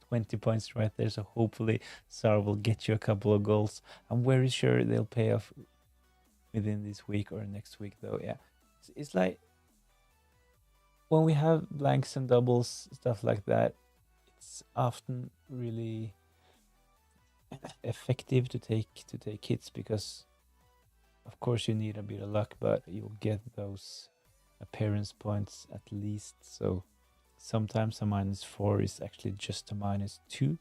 20 points right there, so hopefully Sar will get you a couple of goals. I'm very sure they'll pay off within this week or next week, though. Yeah, it's like when we have blanks and doubles, stuff like that, it's often really effective to take hits, because of course you need a bit of luck, but you'll get those appearance points at least. So sometimes a -4 is actually just a -2,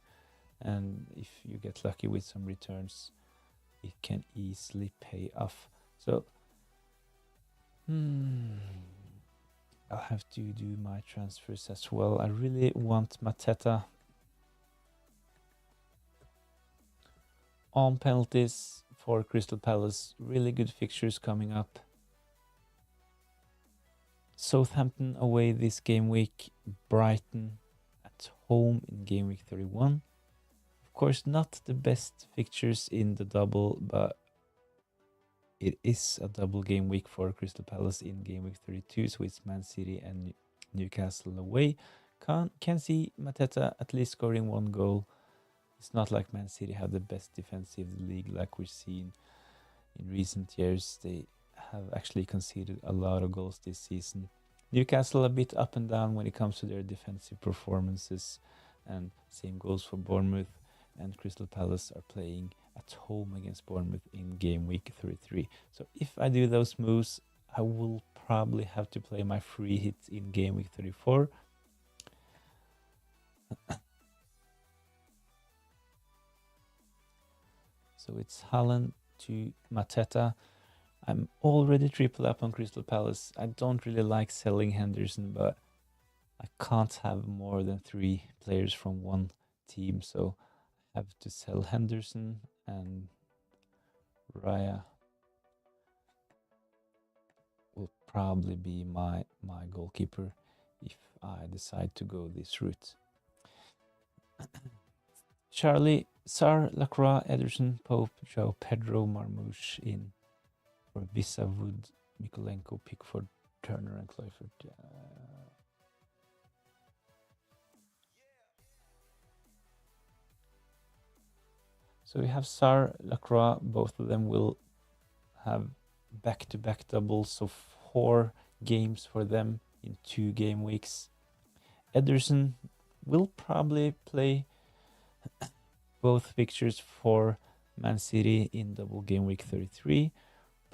and if you get lucky with some returns, it can easily pay off. So I'll have to do my transfers as well. I really want Mateta on penalties for Crystal Palace. Really good fixtures coming up. Southampton away this game week. Brighton at home in game week 31. Of course, not the best fixtures in the double, but it is a double game week for Crystal Palace in game week 32. So it's Man City and Newcastle away. Can see Mateta at least scoring 1 goal. It's not like Man City have the best defense in the league like we've seen in recent years. They have actually conceded a lot of goals this season. Newcastle a bit up and down when it comes to their defensive performances, and same goes for Bournemouth. And Crystal Palace are playing at home against Bournemouth in game week 33. So if I do those moves, I will probably have to play my free hits in game week 34. So it's Haaland to Mateta. I'm already triple up on Crystal Palace. I don't really like selling Henderson, but I can't have more than 3 players from one team, so I have to sell Henderson and Raya. probably be my goalkeeper if I decide to go this route. Charlie, Sar, Lacroix, Ederson, Pope, Joe Pedro, Marmouche in for Visa, Wood, Mikolenko, Pickford, Turner, and Kluivert. So we have Sar, Lacroix. Both of them will have back-to-back doubles, so 4 games for them in 2 game weeks. Ederson will probably play both fixtures for Man City in double game week 33.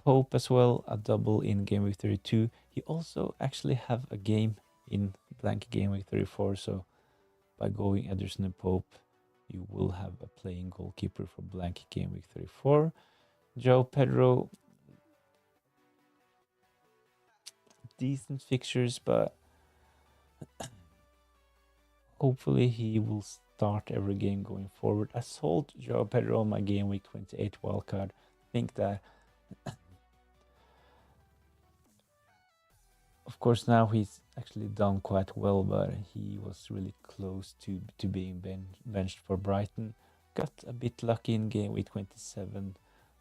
Pope as well, a double in game week 32. He also actually have a game in blank game week 34, so by going Ederson and Pope, you will have a playing goalkeeper for blank game week 34. Joe Pedro, decent fixtures, but hopefully he will start every game going forward. I sold Joe Pedro on my game week 28 wildcard. I think that of course now he's actually done quite well, but he was really close to being benched for Brighton. Got a bit lucky in game week 27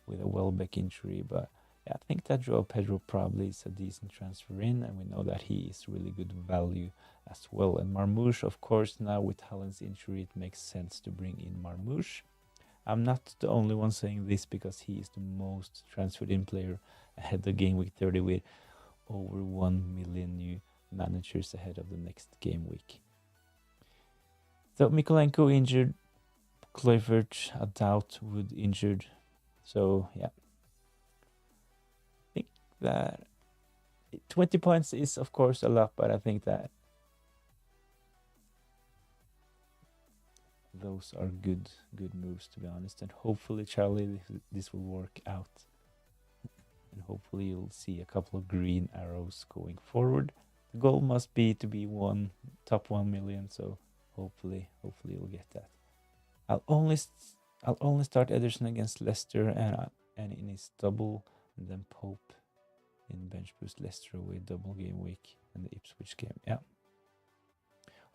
with a Welbeck injury, but yeah, I think that Joao Pedro probably is a decent transfer in, and we know that he is really good value as well. And Marmouche, of course, now with Haaland's injury, it makes sense to bring in Marmouche. I'm not the only one saying this because he is the most transferred in player ahead of game week 30 with over 1 million new managers ahead of the next game week. So Mikolenko injured, Kluivert, I doubt, Wood injured. So yeah, I think that 20 points is of course a lot, but I think that those are good moves, to be honest. And hopefully, Charlie, this will work out. And hopefully you'll see a couple of green arrows going forward. The goal must be to be top 1 million, so hopefully you'll get that. I'll only start Ederson against Leicester and in his double, and then Pope in bench boost Leicester away double game week and the Ipswich game. Yeah.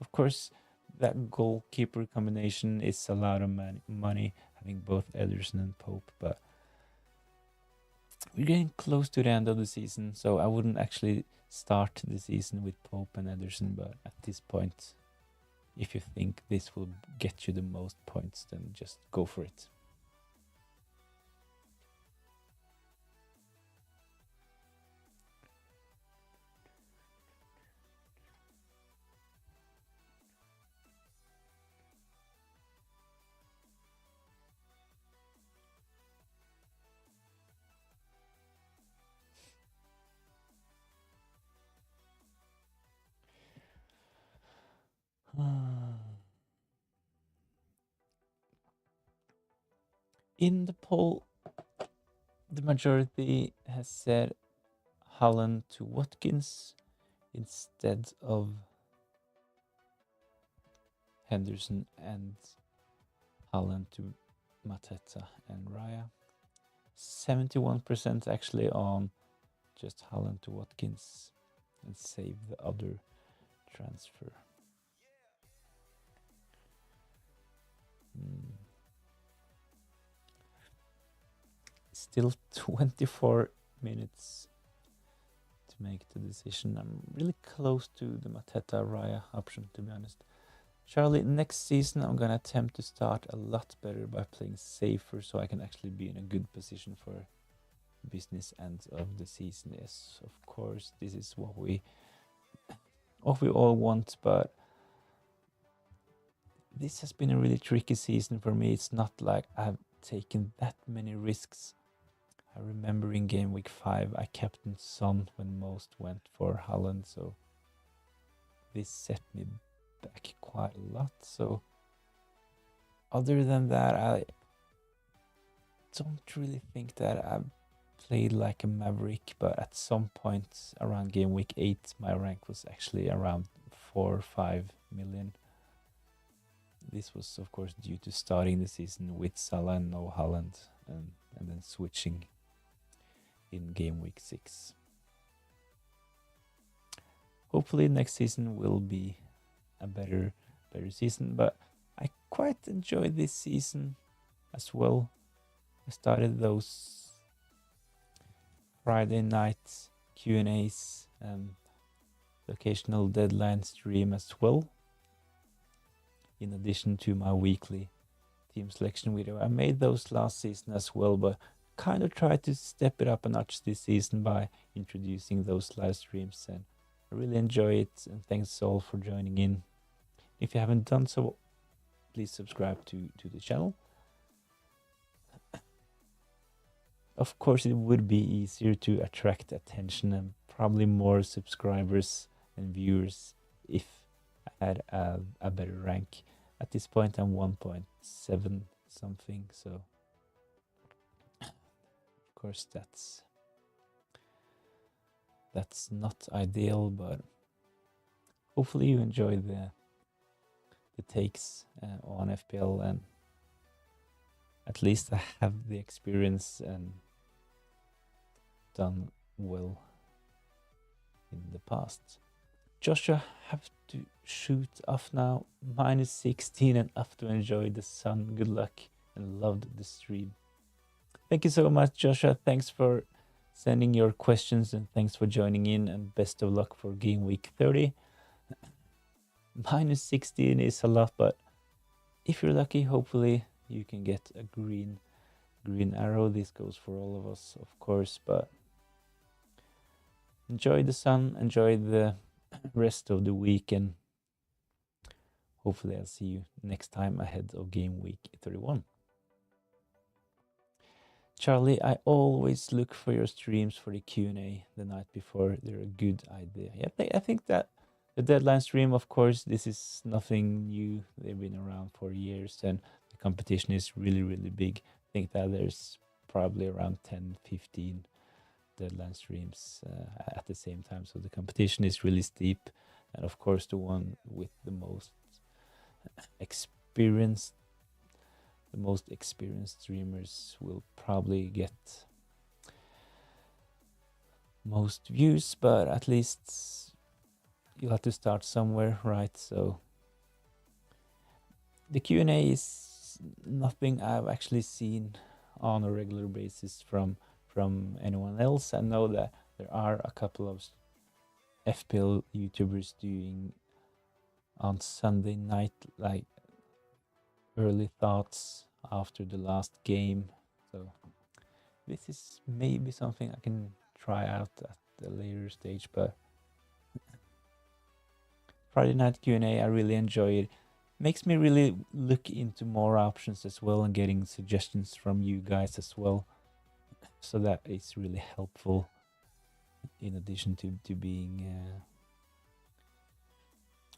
Of course, that goalkeeper combination is a lot of money having both Ederson and Pope, but we're getting close to the end of the season, so I wouldn't actually start the season with Pope and Ederson, but at this point, if you think this will get you the most points, then just go for it. In the poll, the majority has said Haaland to Watkins instead of Henderson, and Haaland to Mateta and Raya. 71% actually on just Haaland to Watkins and save the other transfer. Still 24 minutes to make the decision. I'm really close to the Mateta Raya option, to be honest. Charlie, next season I'm gonna attempt to start a lot better by playing safer, so I can actually be in a good position for business end of the season. Yes, of course, this is what we all want, but this has been a really tricky season for me. It's not like I've taken that many risks. I remember in game week 5 I captained Son when most went for Haaland, so this set me back quite a lot. So other than that, I don't really think that I've played like a maverick, but at some point around game week 8 my rank was actually around 4 or 5 million. This was of course due to starting the season with Salah and no Haaland, and then switching in game week 6. hopefully next season will be a better season. But I quite enjoyed this season as well. I started those Friday night Q&As, the occasional deadline stream as well, in addition to my weekly team selection video. I made those last season as well, but kind of tried to step it up a notch this season by introducing those live streams, and I really enjoy it, and thanks all for joining in. If you haven't done so, please subscribe to the channel. Of course, it would be easier to attract attention and probably more subscribers and viewers if I had a better rank. At this point, I'm 1.7 something, so of course that's not ideal, but hopefully you enjoy the takes on FPL, and at least I have the experience and done well in the past. Joshua, have to shoot off now. -16 and have to enjoy the sun. Good luck and loved the stream. Thank you so much, Joshua. Thanks for sending your questions and thanks for joining in, and best of luck for game week 30. -16 is a lot, but if you're lucky, hopefully you can get a green arrow. This goes for all of us, of course, but enjoy the sun, enjoy the rest of the week, and hopefully I'll see you next time ahead of game week 31. Charlie, I always look for your streams for the Q&A the night before. They're a good idea. Yeah, I think that the deadline stream, of course, this is nothing new. They've been around for years, and the competition is really, really big. I think that there's probably around 10, 15 deadline streams at the same time. So the competition is really steep. And of course, the one with the most experienced streamers will probably get most views, but at least you'll have to start somewhere, right? So the Q&A is nothing I've actually seen on a regular basis from anyone else. I know that there are a couple of FPL YouTubers doing on Sunday night, like early thoughts after the last game. So this is maybe something I can try out at a later stage, but Friday night Q&A, I really enjoy it. Makes me really look into more options as well and getting suggestions from you guys as well. So that is really helpful, in addition to being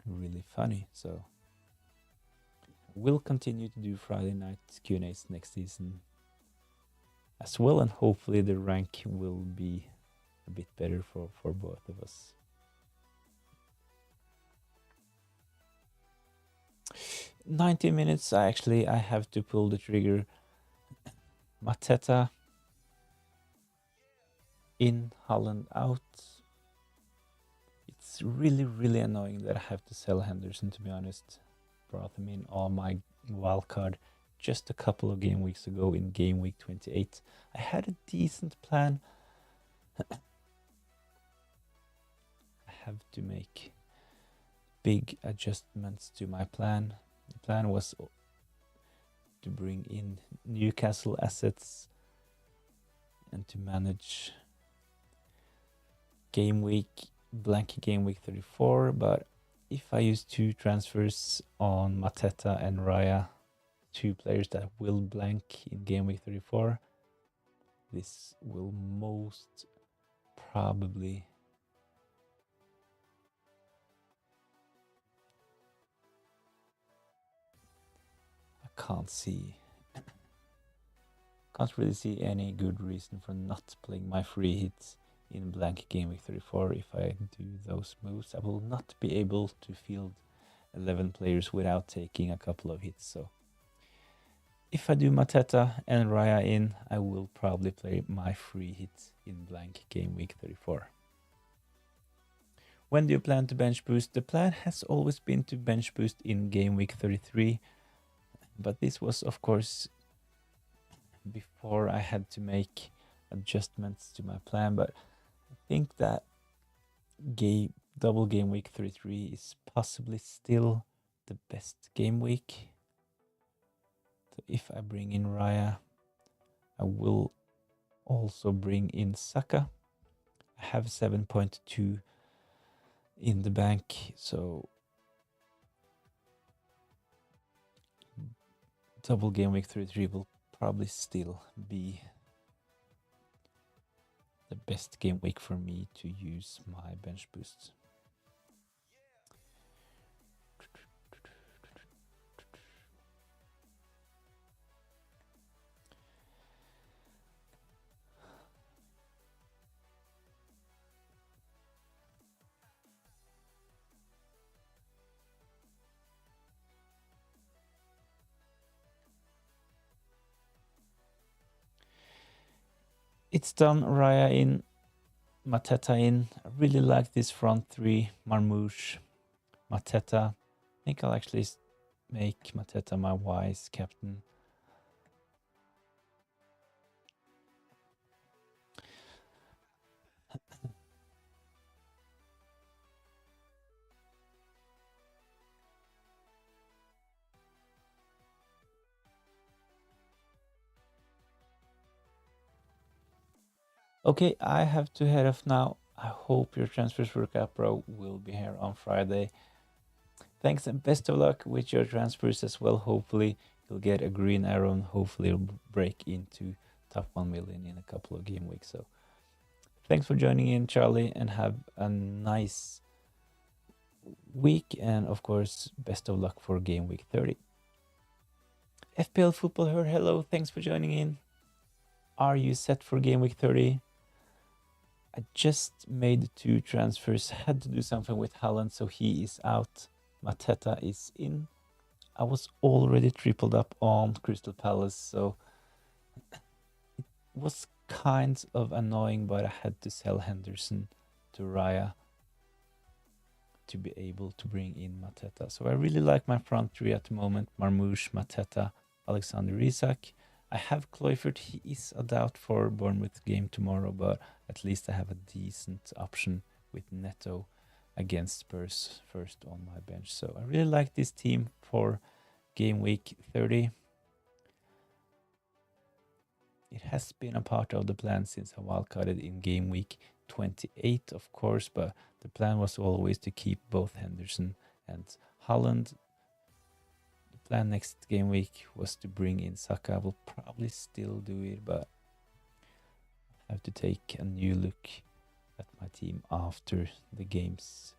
really funny. So we'll continue to do Friday night Q&As next season as well, and hopefully the rank will be a bit better for both of us. "90 minutes, I have to pull the trigger. Mateta in, Haaland out. It's really, really annoying that I have to sell Henderson, to be honest. Brought him in on my wildcard just a couple of game weeks ago in game week 28. I had a decent plan. I have to make big adjustments to my plan. The plan was to bring in Newcastle assets and to manage blank game week 34, but if I use 2 transfers on Mateta and Raya, 2 players that will blank in game week 34, this will most probably can't really see any good reason for not playing my free hits in blank game week 34. If I do those moves, I will not be able to field 11 players without taking a couple of hits. So if I do Mateta and Raya in, I will probably play my free hit in blank game week 34. When do you plan to bench boost? The plan has always been to bench boost in game week 33, but this was of course before I had to make adjustments to my plan. But I think that double game week 33 is possibly still the best game week. So if I bring in Raya, I will also bring in Saka. I have 7.2 in the bank, so double game week 33 will probably still be the best game week for me to use my bench boosts. It's done. Raya in, Mateta in. I really like this front three. Marmouche, Mateta. I think I'll actually make Mateta my wise captain. Okay, I have to head off now. I hope your transfers workout pro will be here on Friday. Thanks and best of luck with your transfers as well. Hopefully you'll get a green arrow and hopefully you'll break into top 1 million in a couple of game weeks. So thanks for joining in, Charlie, and have a nice week. And of course, best of luck for game week 30. FPL Football here, hello, thanks for joining in. Are you set for game week 30? I just made 2 transfers, had to do something with Haaland, so he is out. Mateta is in. I was already tripled up on Crystal Palace, so it was kind of annoying, but I had to sell Henderson to Raya to be able to bring in Mateta. So I really like my front three at the moment: Marmouche, Mateta, Alexander Isak. I have Kluivert. He is a doubt for Bournemouth game tomorrow, but at least I have a decent option with Neto against Spurs first on my bench. So I really like this team for game week 30. It has been a part of the plan since I wildcarded in game week 28, of course, but the plan was always to keep both Henderson and Haaland. The plan next game week was to bring in Saka. I will probably still do it, but I have to take a new look at my team after the games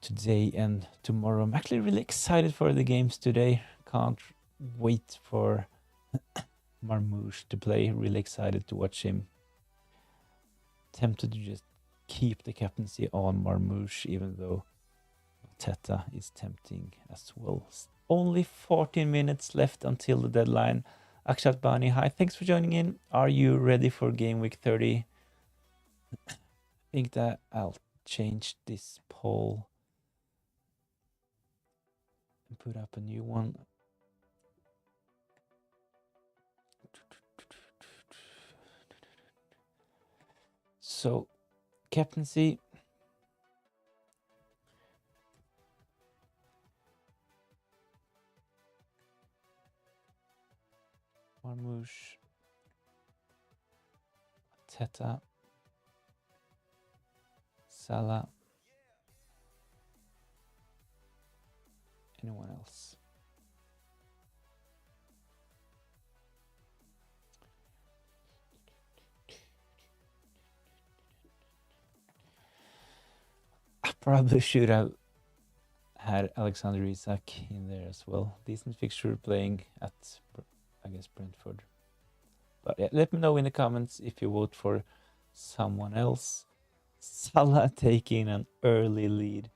today and tomorrow. I'm actually really excited for the games today. Can't wait for Marmouche to play. Really excited to watch him. Tempted to just keep the captaincy on Marmouche, even though Teta is tempting as well. Only 14 minutes left until the deadline. Akshat Bani, hi, thanks for joining in. Are you ready for game week 30? I think that I'll change this poll and put up a new one. So, captaincy. Marmouche, Teta, Salah. Anyone else? I probably should have had Alexander Isak in there as well. Decent fixture playing at, I guess, Brentford. But yeah, let me know in the comments if you vote for someone else. Salah taking an early lead.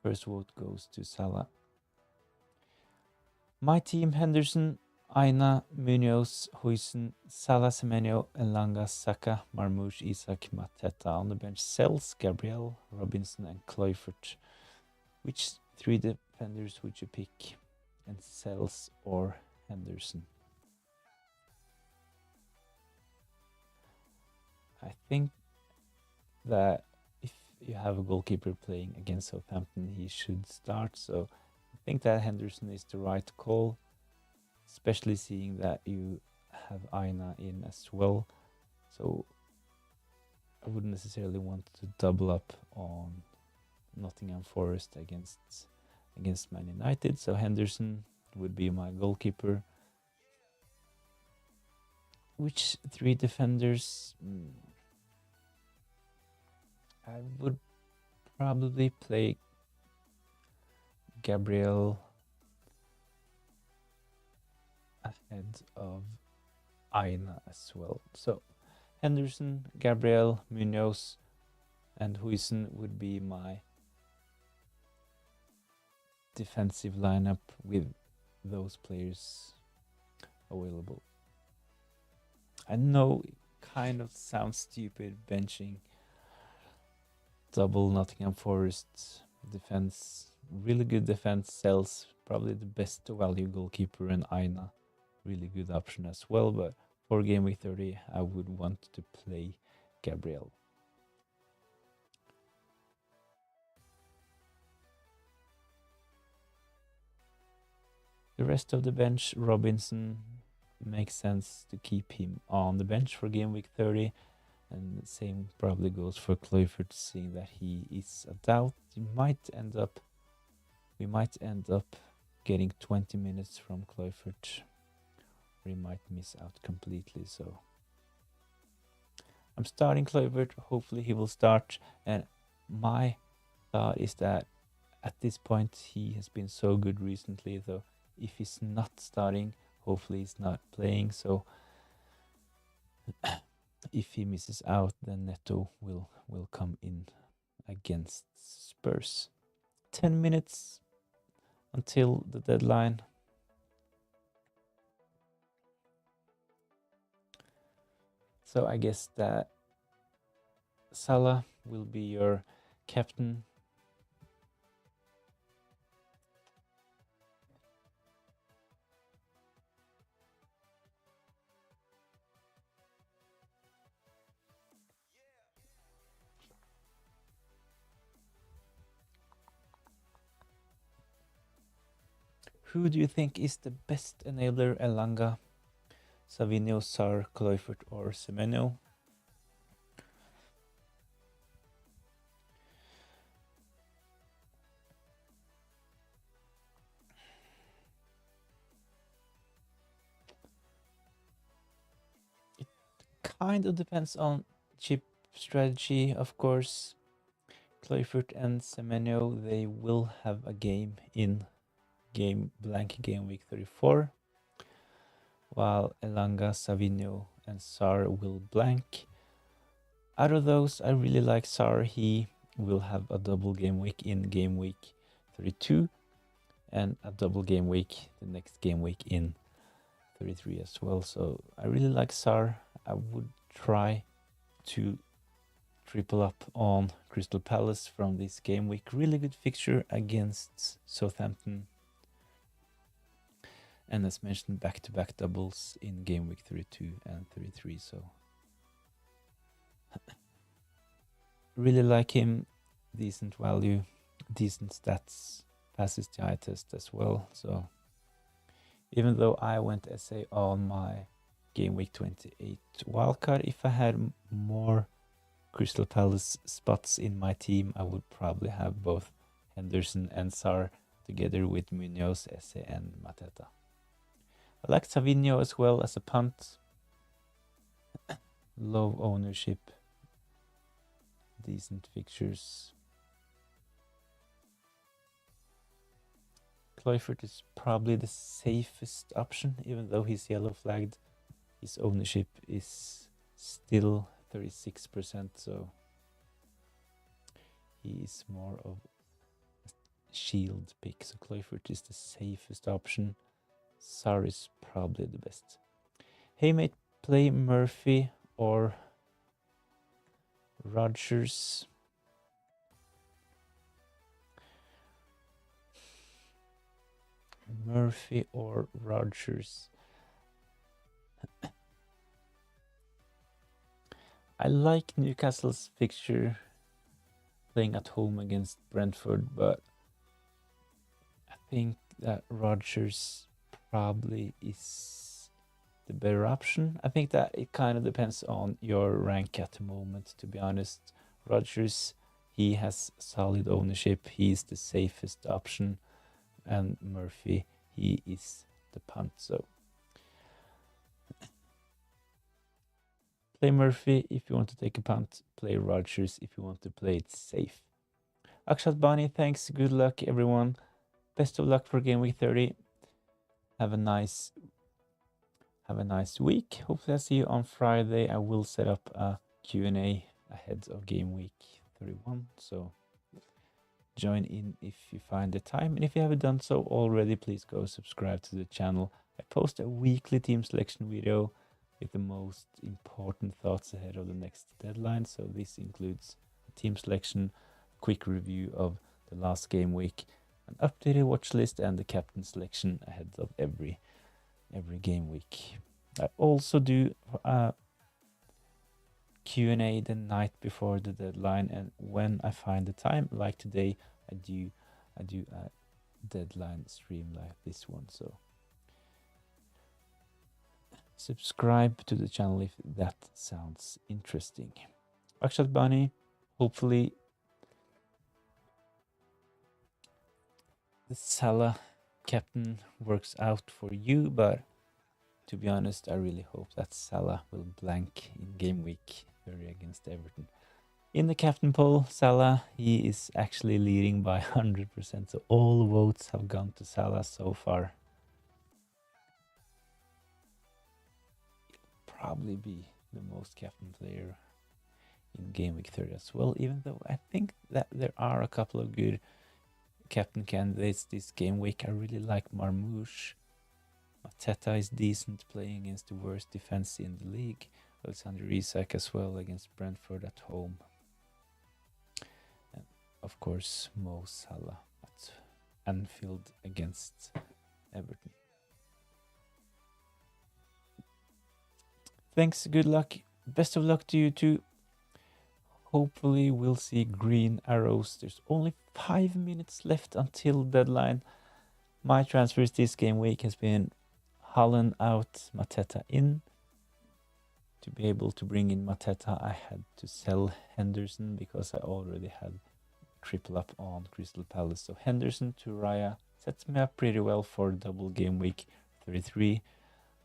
First vote goes to Salah. My team: Henderson, Aina, Munoz, Huijsen, Salah, Semenyo, Elanga, Saka, Marmoush, Isak, Mateta. On the bench, Sells, Gabriel, Robinson, and Kluivert. Which three defenders would you pick? And Sells or Henderson? I think that if you have a goalkeeper playing against Southampton, he should start. So I think that Henderson is the right call, especially seeing that you have Aina in as well. So I wouldn't necessarily want to double up on Nottingham Forest against Man United. So Henderson would be my goalkeeper. Which three defenders? I would probably play Gabriel ahead of Aina as well. So Henderson, Gabriel, Munoz, and Huijsen would be my defensive lineup with those players available. I know it kind of sounds stupid benching double Nottingham Forest defense. Really good defense. Sells probably the best value goalkeeper, and Aina really good option as well. But for game week 30, I would want to play Gabriel. The rest of the bench, Robinson, makes sense to keep him on the bench for game week 30. And the same probably goes for Kluivert, seeing that he is a doubt. We might end up getting 20 minutes from Kluivert. Or he might miss out completely. So I'm starting Kluivert. Hopefully he will start. And my thought is that at this point he has been so good recently, though if he's not starting, hopefully he's not playing. So if he misses out, then Neto will come in against Spurs. 10 minutes until the deadline. So I guess that Salah will be your captain. Who do you think is the best enabler? Elanga, Savinho, Sar, Kluivert, or Semenyo? It kind of depends on chip strategy, of course. Kluivert and Semenyo, they will have a game in game week 34, while Elanga, Savinho, and Sar will blank. Out of those, I really like Sar. He will have a double game week in game week 32 and a double game week the next game week in 33 as well. So I really like Sar. I would try to triple up on Crystal Palace from this game week. Really good fixture against Southampton. And as mentioned, back-to-back doubles in game week 32 and 33. So really like him. Decent value, decent stats, passes the eye test as well. So even though I went SA on my game week 28 wildcard, if I had more Crystal Palace spots in my team, I would probably have both Henderson and Sar together with Munoz, Esse, and Mateta. I like Savinho as well as a punt. Low ownership, decent fixtures. Kluivert is probably the safest option, even though he's yellow flagged. His ownership is still 36%, so he is more of a shield pick. So Kluivert is the safest option. Sarri is probably the best. Hey mate, play Murphy or Rodgers. Murphy or Rodgers. I like Newcastle's fixture playing at home against Brentford, but I think that Rodgers probably is the better option. I think that it kind of depends on your rank at the moment, to be honest. Rodgers, he has solid ownership. He's the safest option. And Murphy, he is the punt. So play Murphy if you want to take a punt. Play Rodgers if you want to play it safe. Akshat Bani, thanks. Good luck, everyone. Best of luck for game week 30. Have a nice week. Hopefully I see you on Friday. I will set up a Q&A ahead of game week 31. So join in if you find the time. And if you haven't done so already, please go subscribe to the channel. I post a weekly team selection video with the most important thoughts ahead of the next deadline. So this includes a team selection, a quick review of the last game week, an updated watch list, and the captain selection ahead of every game week. I also do a Q&A the night before the deadline, and when I find the time, like today, I do a deadline stream like this one. So subscribe to the channel if that sounds interesting. Akshat Bani, hopefully the Salah captain works out for you, but to be honest, I really hope that Salah will blank in game week 30 against Everton. In the captain poll, Salah, he is actually leading by 100%, so all votes have gone to Salah so far. Probably be the most captain player in game week 30 as well, even though I think that there are a couple of good captain candidates this game week. I really like Marmoush. Mateta is decent, playing against the worst defense in the league. Alexander Isak as well against Brentford at home. And of course, Mo Salah at Anfield against Everton. Thanks, good luck. Best of luck to you too. Hopefully we'll see green arrows. There's only 5 minutes left until deadline. My transfers this game week has been Haaland out, Mateta in. To be able to bring in Mateta, I had to sell Henderson because I already had triple up on Crystal Palace. So Henderson to Raya sets me up pretty well for double game week 33.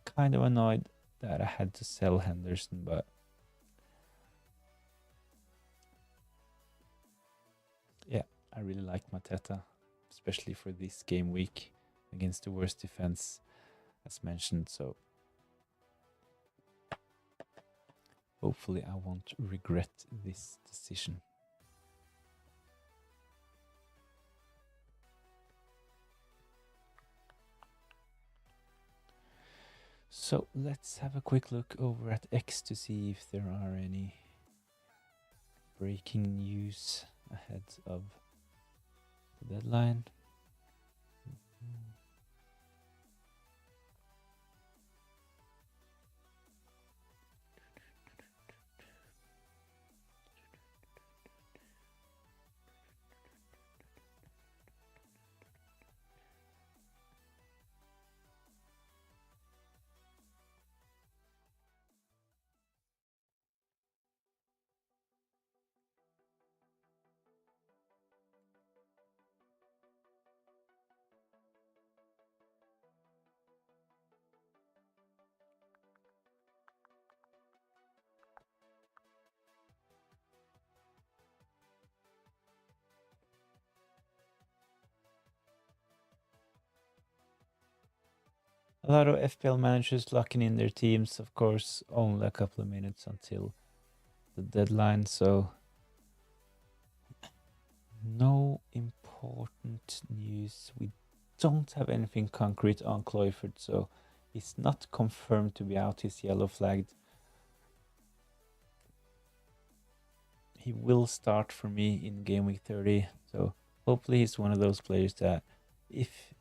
Kind of annoyed that I had to sell Henderson, but yeah, I really like Mateta, especially for this game week against the worst defense, as mentioned. So hopefully I won't regret this decision. So let's have a quick look over at X to see if there are any breaking news ahead of the deadline. A lot of FPL managers locking in their teams, of course, only a couple of minutes until the deadline, so no important news with don't have anything concrete on Cloyford, so he's not confirmed to be out. He's yellow flagged. He will start for me in game week 30, so hopefully he's one of those players that if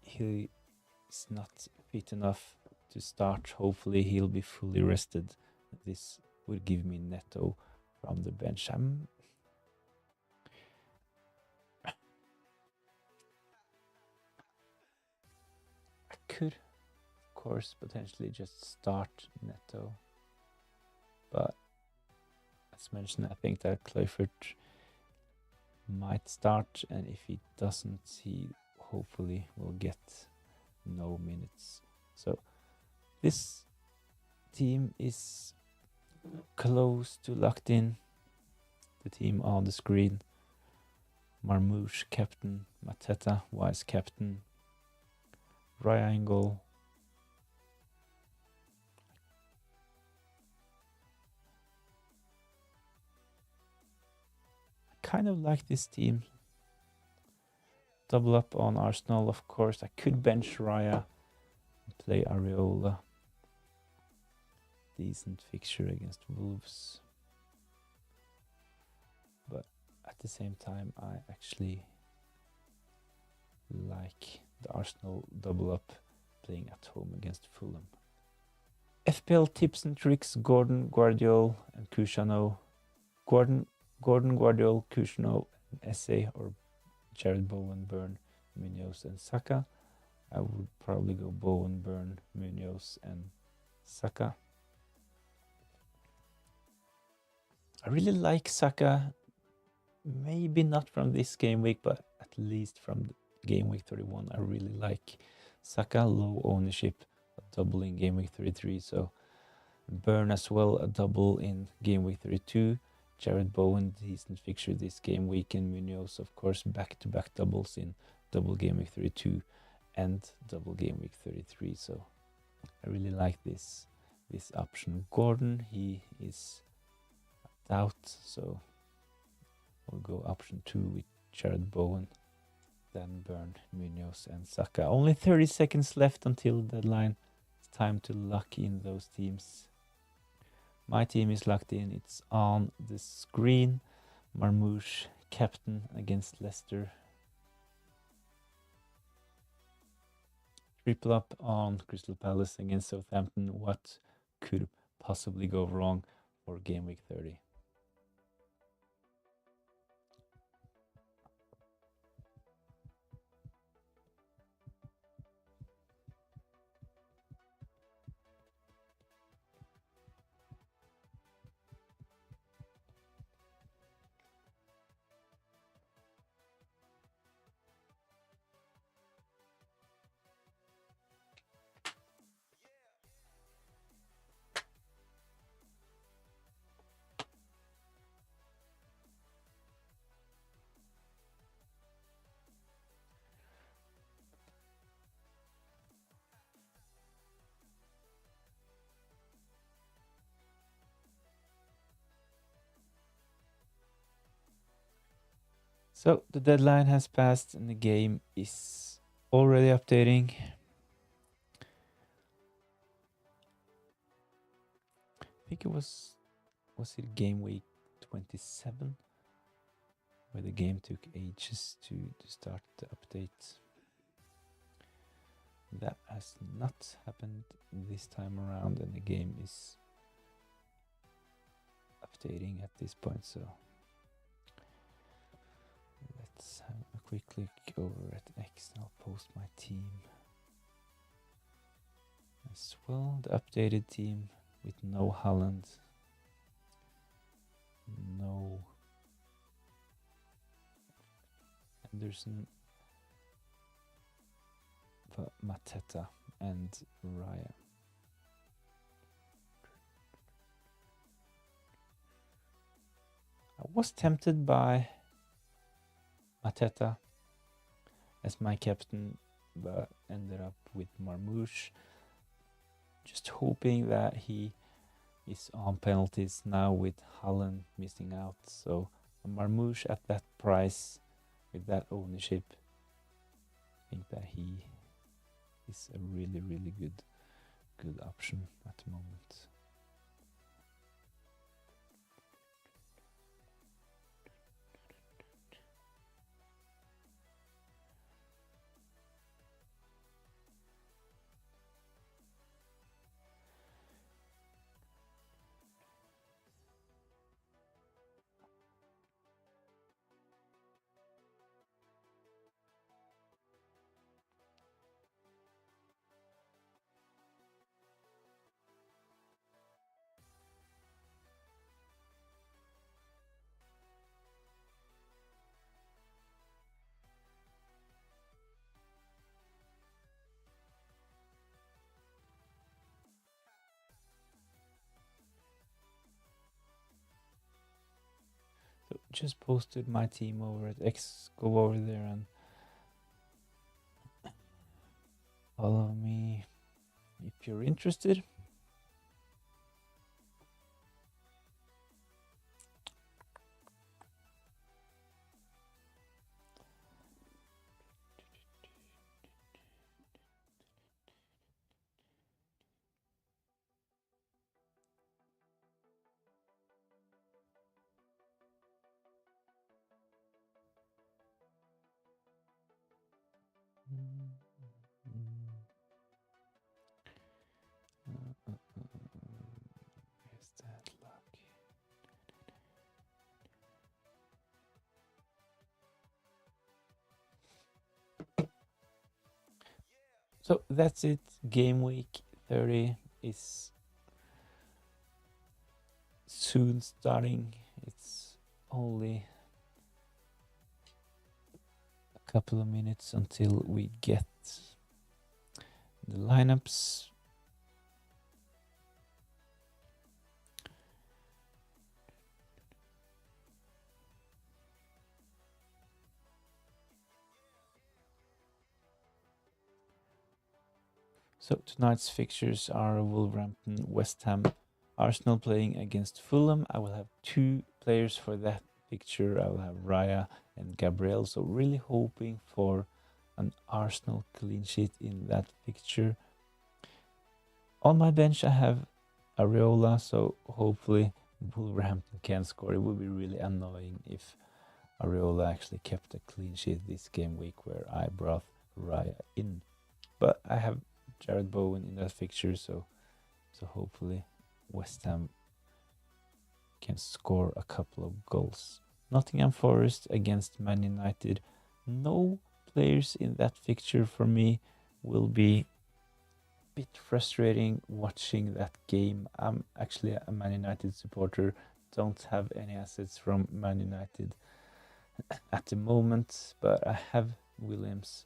he is not fit enough to start, hopefully he'll be fully rested. This would give me Neto from the bench. I could, of course, potentially just start Neto, but as mentioned, I think that Cloyford might start, and if he doesn't, he hopefully will get no minutes. So this team is close to locked in. The team on the screen: Marmouche captain, Mateta vice captain, Raya in goal. I kind of like this team. Double up on Arsenal, of course. I could bench Raya and play Areola. Decent fixture against Wolves. But at the same time, I actually like the Arsenal double up playing at home against Fulham. FPL tips and tricks: Gordon, Guardiol, and Kushano. Gordon, Guardiol, Kushano, and Esse, or Jared Bowen, Burn, Munoz, and Saka. I would probably go Bowen, Burn, Munoz, and Saka. I really like Saka. Maybe not from this game week, but at least from game week 31. I really like Saka. Low ownership, a double in game week 33. So Burn as well, a double in game week 32. Jared Bowen, decent fixture this game week, and Munoz, of course, back-to-back doubles in double game week 32 and double game week 33. So I really like this option. Gordon, he is out, so we'll go option 2 with Jared Bowen, then Burn, Munoz, and Saka. Only 30 seconds left until the deadline. It's time to lock in those teams. My team is locked in. It's on the screen. Marmouche, captain against Leicester. Triple up on Crystal Palace against Southampton. What could possibly go wrong for game week 30? So the deadline has passed and the game is already updating. I think it was it game week 27 where the game took ages to start the update. That has not happened this time around, and the game is updating at this point. So let's have a quick look over at X. I'll post my team as well. The updated team with no Haaland, no Anderson, but Mateta and Raya. I was tempted by Mateta as my captain, but ended up with Marmouche, just hoping that he is on penalties now with Haaland missing out. So Marmouche at that price with that ownership, I think that he is a really, really good option at the moment. So just posted my team over at X. Go over there and follow me if you're interested. Where's that luck? So that's it. Game week 30 is soon starting. It's only a couple of minutes until we get the lineups. So tonight's fixtures are Wolverhampton, West Ham, Arsenal playing against Fulham. I will have 2 players for that fixture. I will have Raya and Gabriel. So really hoping for an Arsenal clean sheet in that fixture. On my bench, I have Areola, so hopefully Wolverhampton can score. It would be really annoying if Areola actually kept a clean sheet this game week where I brought Raya in. But I have Jared Bowen in that fixture, so hopefully West Ham can score a couple of goals. Nottingham Forest against Man United. No players in that fixture for me. Will be a bit frustrating watching that game. I'm actually a Man United supporter. Don't have any assets from Man United at the moment, but I have Williams